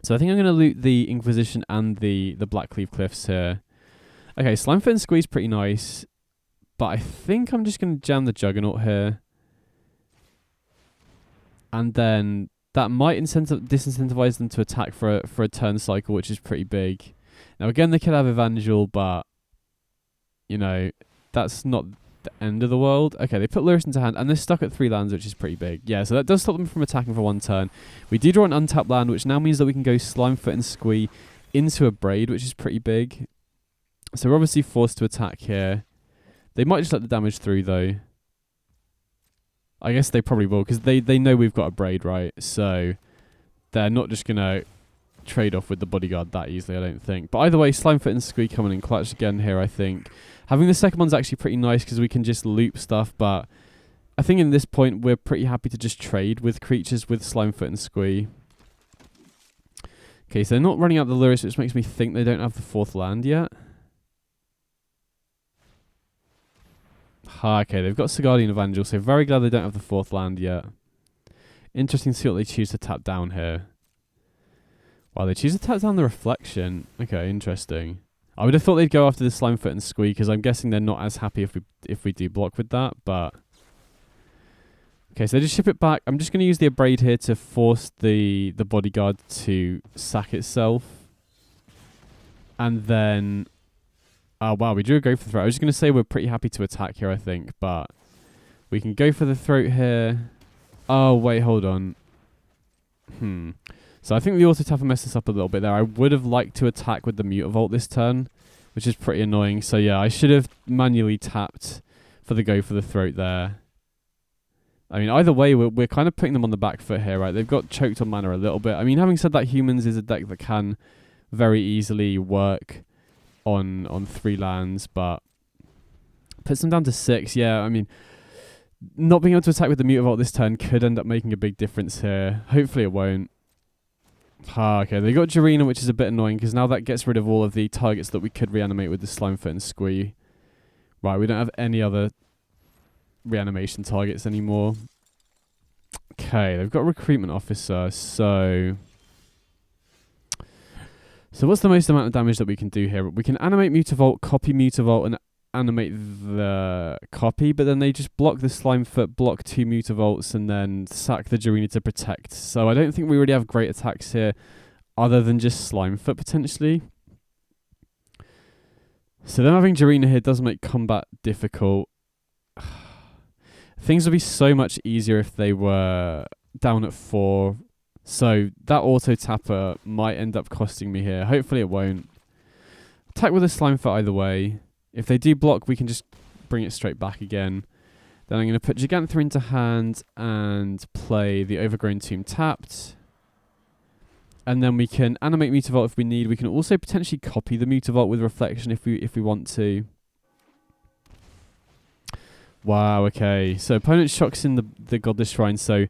So I think I'm going to loot the Inquisition and the Blackcleave Cliffs here. Okay, Slimefoot and Squeeze pretty nice, but I think I'm just going to jam the Juggernaut here. And then that might disincentivize them to attack for a turn cycle, which is pretty big. Now again, they could have Evangel, but, that's not the end of the world. Okay, they put Lurrus into hand, and they're stuck at 3 lands, which is pretty big. Yeah, so that does stop them from attacking for 1 turn. We do draw an untapped land, which now means that we can go Slimefoot and Squee into Abrade, which is pretty big. So we're obviously forced to attack here. They might just let the damage through, though. I guess they probably will, because they know we've got Abrade, right? So they're not just going to trade off with the Bodyguard that easily, I don't think. But either way, Slimefoot and Squee coming in clutch again here, I think. Having the second one's actually pretty nice, because we can just loop stuff, but I think in this point, we're pretty happy to just trade with creatures with Slimefoot and Squee. Okay, so they're not running out the Lurrus, which makes me think they don't have the 4th land yet. Okay, they've got Sigardian Evangel, so very glad they don't have the 4th land yet. Interesting to see what they choose to tap down here. Wow, they choose to tap down the Reflection. Okay, interesting. I would have thought they'd go after the Slimefoot and Squee, because I'm guessing they're not as happy if we do block with that, but... Okay, so they just ship it back. I'm just going to use the Abrade here to force the Bodyguard to sack itself. And then... Oh, wow, we drew a go for the throat. I was just going to say we're pretty happy to attack here, I think, but we can go for the throat here. Oh, wait, hold on. So I think the auto-tapper messed us up a little bit there. I would have liked to attack with the Mutavault this turn, which is pretty annoying. So yeah, I should have manually tapped for the go for the throat there. I mean, either way, we're kind of putting them on the back foot here, right? They've got choked on mana a little bit. I mean, having said that, Humans is a deck that can very easily work on 3 lands, but puts them down to 6. Yeah, I mean, not being able to attack with the Mutavault this turn could end up making a big difference here. Hopefully it won't. Okay, they got Jarina, which is a bit annoying, because now that gets rid of all of the targets that we could reanimate with the Slimefoot and Squee. Right, we don't have any other reanimation targets anymore. Okay, they've got a recruitment officer, so what's the most amount of damage that we can do here? We can animate Mutavault, copy Mutavault, and animate the copy, but then they just block the Slimefoot, block 2 Mutavaults, and then sack the Jarina to protect. So I don't think we really have great attacks here, other than just Slimefoot potentially. So them having Jarina here does make combat difficult. Things would be so much easier if they were down at 4. So that auto tapper might end up costing me here. Hopefully it won't. Attack with a Slimefoot either way. If they do block, we can just bring it straight back again. Then I'm going to put Gigantha into hand and play the Overgrown Tomb tapped. And then we can animate Mutavault if we need. We can also potentially copy the Mutavault with Reflection if we want to. Wow, okay. So opponent shocks in the Godless Shrine. So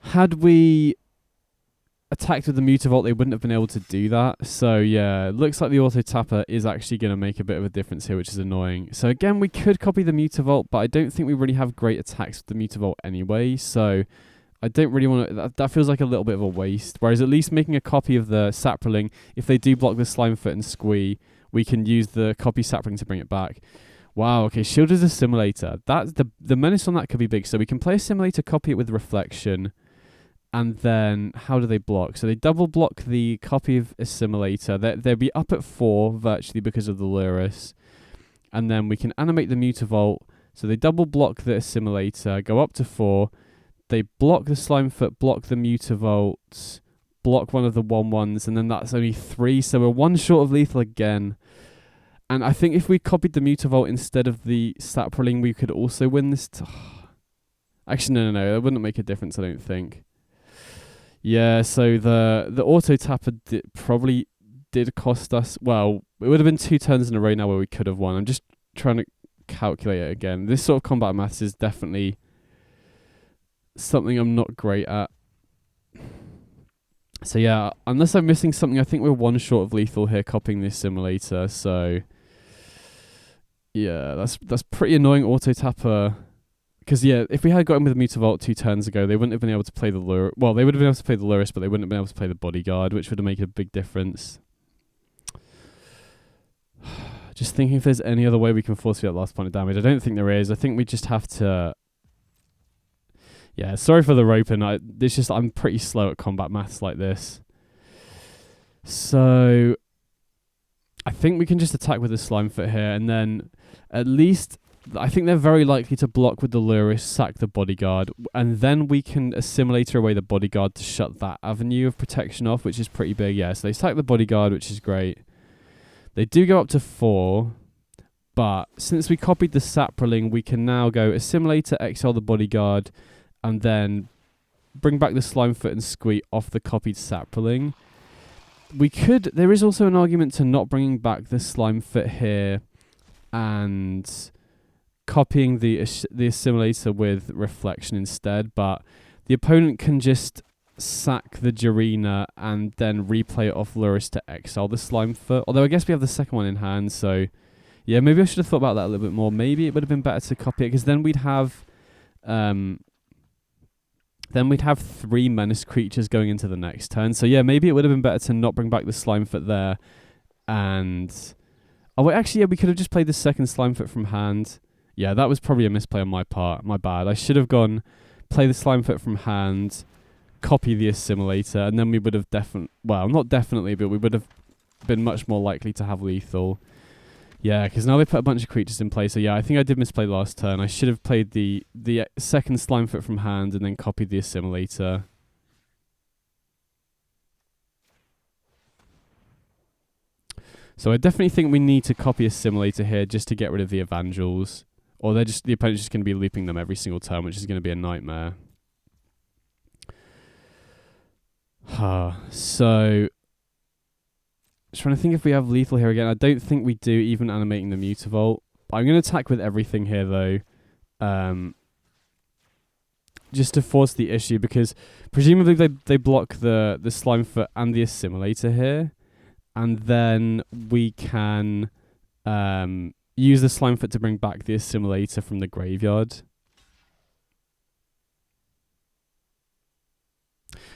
had we attacked with the Mutavault, they wouldn't have been able to do that. So yeah, it looks like the auto tapper is actually going to make a bit of a difference here, which is annoying. So again, we could copy the Mutavault, but I don't think we really have great attacks with the Mutavault anyway. So I don't really want to... That feels like a little bit of a waste. Whereas at least making a copy of the Sapling, if they do block the Slimefoot and Squee, we can use the copy Sapling to bring it back. Wow, okay, Shield is a Assimilator. That's the menace on that could be big. So we can play Assimilator, copy it with Reflection, and then how do they block? So they double block the copy of Assimilator. They'll be up at 4 virtually because of the Lurrus. And then we can animate the Mutavault. So they double block the Assimilator, go up to 4. They block the Slimefoot, block the Mutavault, block one of the 1/1s, and then that's only 3. So we're 1 short of lethal again. And I think if we copied the Mutavault instead of the Sapling, we could also win this. Actually, no. That wouldn't make a difference, I don't think. Yeah, so the auto tapper probably did cost us. Well, it would have been 2 turns in a row now where we could have won. I'm just trying to calculate it again. This sort of combat maths is definitely something I'm not great at. So yeah, unless I'm missing something, I think we're 1 short of lethal here copying this Assimilator. So yeah, that's pretty annoying auto tapper. Because yeah, if we had got him with Mutavault 2 turns ago, they wouldn't have been able to play the Lurrus. Well, they would have been able to play the Lurrus, but they wouldn't have been able to play the Bodyguard, which would have made a big difference. Just thinking if there's any other way we can force that last point of damage. I don't think there is. I think we just have to... Yeah, sorry for the roping. It's just I'm pretty slow at combat maths like this. So I think we can just attack with the Slimefoot here, and then at least I think they're very likely to block with the Lurrus, sack the Bodyguard, and then we can Assimilator away the Bodyguard to shut that avenue of protection off, which is pretty big. Yeah, so they sack the Bodyguard, which is great. They do go up to 4, but since we copied the Sapling, we can now go Assimilator, exile the Bodyguard, and then bring back the Slimefoot and Squee off the copied Sapling. There is also an argument to not bringing back the Slimefoot here and copying the Assimilator with Reflection instead, but the opponent can just sack the Jarina and then replay it off Lurrus to exile the Slimefoot. Although I guess we have the second one in hand, so yeah, maybe I should have thought about that a little bit more. Maybe it would have been better to copy it, because then we'd have 3 menace creatures going into the next turn. So yeah, maybe it would have been better to not bring back the Slimefoot there. And oh wait, actually, yeah, we could have just played the second Slimefoot from hand. Yeah, that was probably a misplay on my part. My bad. I should have gone play the Slimefoot from hand, copy the Assimilator, and then we would have not definitely, but we would have been much more likely to have lethal. Yeah, because now they put a bunch of creatures in play. So yeah, I think I did misplay last turn. I should have played the second Slimefoot from hand and then copied the Assimilator. So I definitely think we need to copy Assimilator here just to get rid of the Evangels. Or the opponent's just going to be looping them every single turn, which is going to be a nightmare. So just trying to think if we have lethal here again. I don't think we do, even animating the Mutavault. I'm going to attack with everything here, though. Just to force the issue, because presumably they block the Slimefoot and the Assimilator here. And then we can use the Slimefoot to bring back the Assimilator from the graveyard.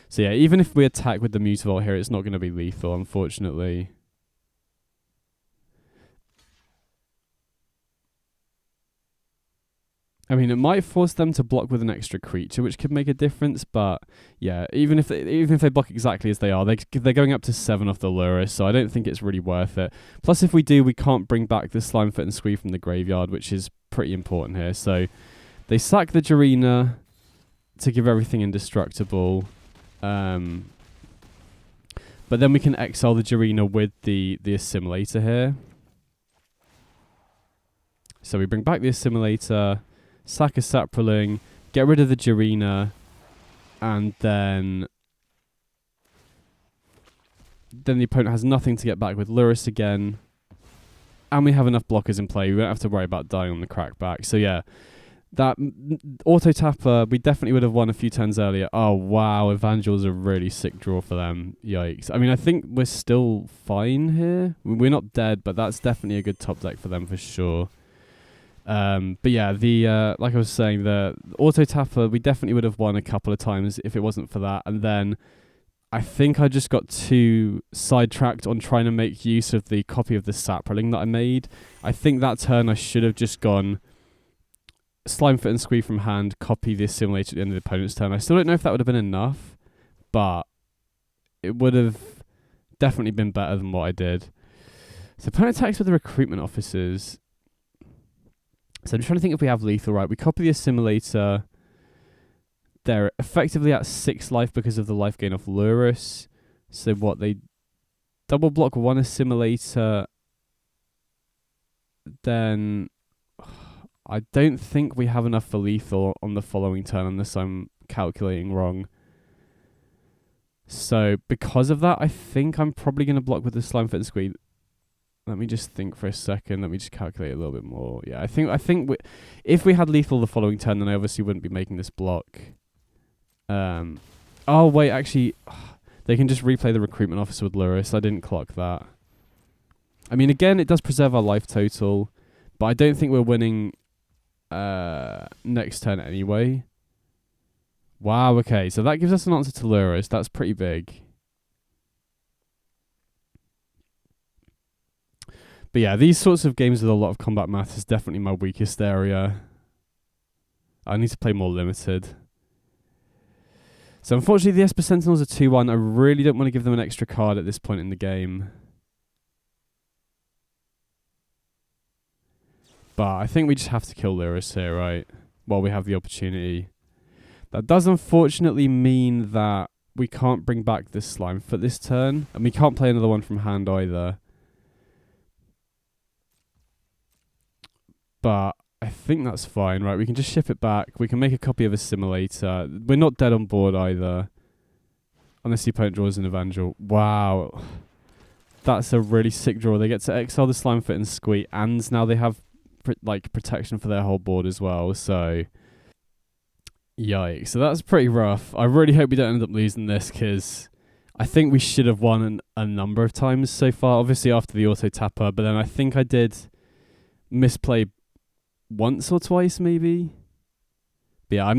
So yeah, even if we attack with the Mutavault here, it's not going to be lethal, unfortunately. I mean, it might force them to block with an extra creature, which could make a difference. But yeah, even if they block exactly as they are, they're going up to 7 off the Lurrus, so I don't think it's really worth it. Plus, if we do, we can't bring back the Slimefoot and Squee from the graveyard, which is pretty important here. So they sack the Jarina to give everything indestructible. But then we can exile the Jarina with the Assimilator here. So we bring back the Assimilator, sack a Saproling, get rid of the Jarina, and then the opponent has nothing to get back with Lurrus again. And we have enough blockers in play. We won't have to worry about dying on the crackback. So yeah, that auto-tapper, we definitely would have won a few turns earlier. Oh, wow. Evangel's a really sick draw for them. Yikes. I mean, I think we're still fine here. We're not dead, but that's definitely a good top deck for them for sure. But yeah, like I was saying, the auto-tapper, we definitely would have won a couple of times if it wasn't for that. And then I think I just got too sidetracked on trying to make use of the copy of the Saproling that I made. I think that turn I should have just gone Slimefoot and Squee from hand, copy the Assimilator at the end of the opponent's turn. I still don't know if that would have been enough, but it would have definitely been better than what I did. So opponent attacks with the recruitment officers. So I'm trying to think if we have lethal, right? We copy the Assimilator. They're effectively at 6 life because of the life gain off Lurrus. So what, they double block 1 Assimilator. Then I don't think we have enough for lethal on the following turn unless I'm calculating wrong. So because of that, I think I'm probably going to block with the Slimefoot and Squee. Let me just think for a second. Let me just calculate a little bit more. Yeah, I think if we had lethal the following turn, then I obviously wouldn't be making this block. Oh, wait, actually, they can just replay the recruitment officer with Lurrus. I didn't clock that. I mean, again, it does preserve our life total, but I don't think we're winning next turn anyway. Wow, okay, so that gives us an answer to Lurrus. That's pretty big. But yeah, these sorts of games with a lot of combat math is definitely my weakest area. I need to play more limited. So unfortunately, the Esper Sentinels are 2-1. I really don't want to give them an extra card at this point in the game. But I think we just have to kill Lurrus here, right? While we have the opportunity. That does unfortunately mean that we can't bring back this Slimefoot this turn. And we can't play another one from hand either. But I think that's fine, right? We can just ship it back. We can make a copy of Assimilator. We're not dead on board either. Unless the opponent draws an Evangel. Wow. That's a really sick draw. They get to exile the Slimefoot and Squee, and now they have protection for their whole board as well. So, yikes. So that's pretty rough. I really hope we don't end up losing this, because I think we should have won a number of times so far. Obviously after the auto-tapper, but then I think I did misplay once or twice maybe. But yeah,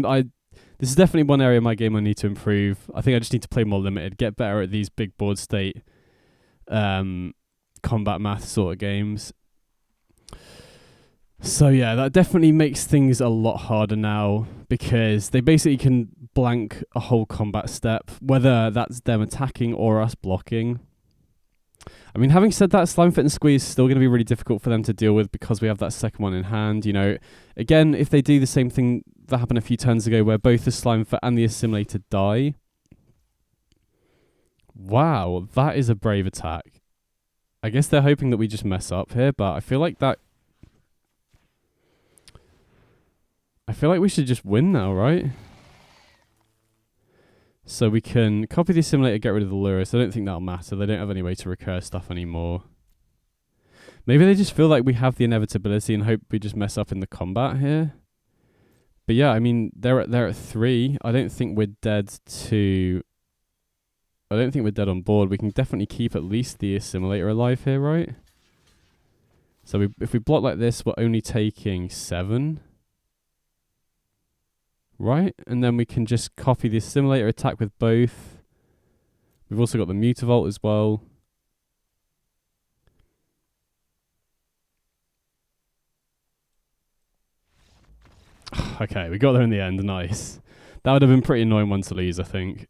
this is definitely one area of my game I need to improve. I think I just need to play more limited, get better at these big board state combat math sort of games. So yeah, that definitely makes things a lot harder now, because they basically can blank a whole combat step, whether that's them attacking or us blocking. I mean, having said that, Slimefoot and Squee is still going to be really difficult for them to deal with because we have that second one in hand. You know, again, if they do the same thing that happened a few turns ago where both the Slimefoot and the Assimilator die. Wow, that is a brave attack. I guess they're hoping that we just mess up here, but I feel like we should just win now, right? So we can copy the Assimilator, get rid of the Lurrus. I don't think that'll matter. They don't have any way to recur stuff anymore. Maybe they just feel like we have the inevitability and hope we just mess up in the combat here. But yeah, I mean, they're at 3. I don't think we're dead on board. We can definitely keep at least the Assimilator alive here, right? So if we block like this, we're only taking 7. Right, and then we can just copy the Assimilator attack with both. We've also got the Mutavault as well. Okay, we got there in the end. Nice. That would have been pretty annoying one to lose, I think.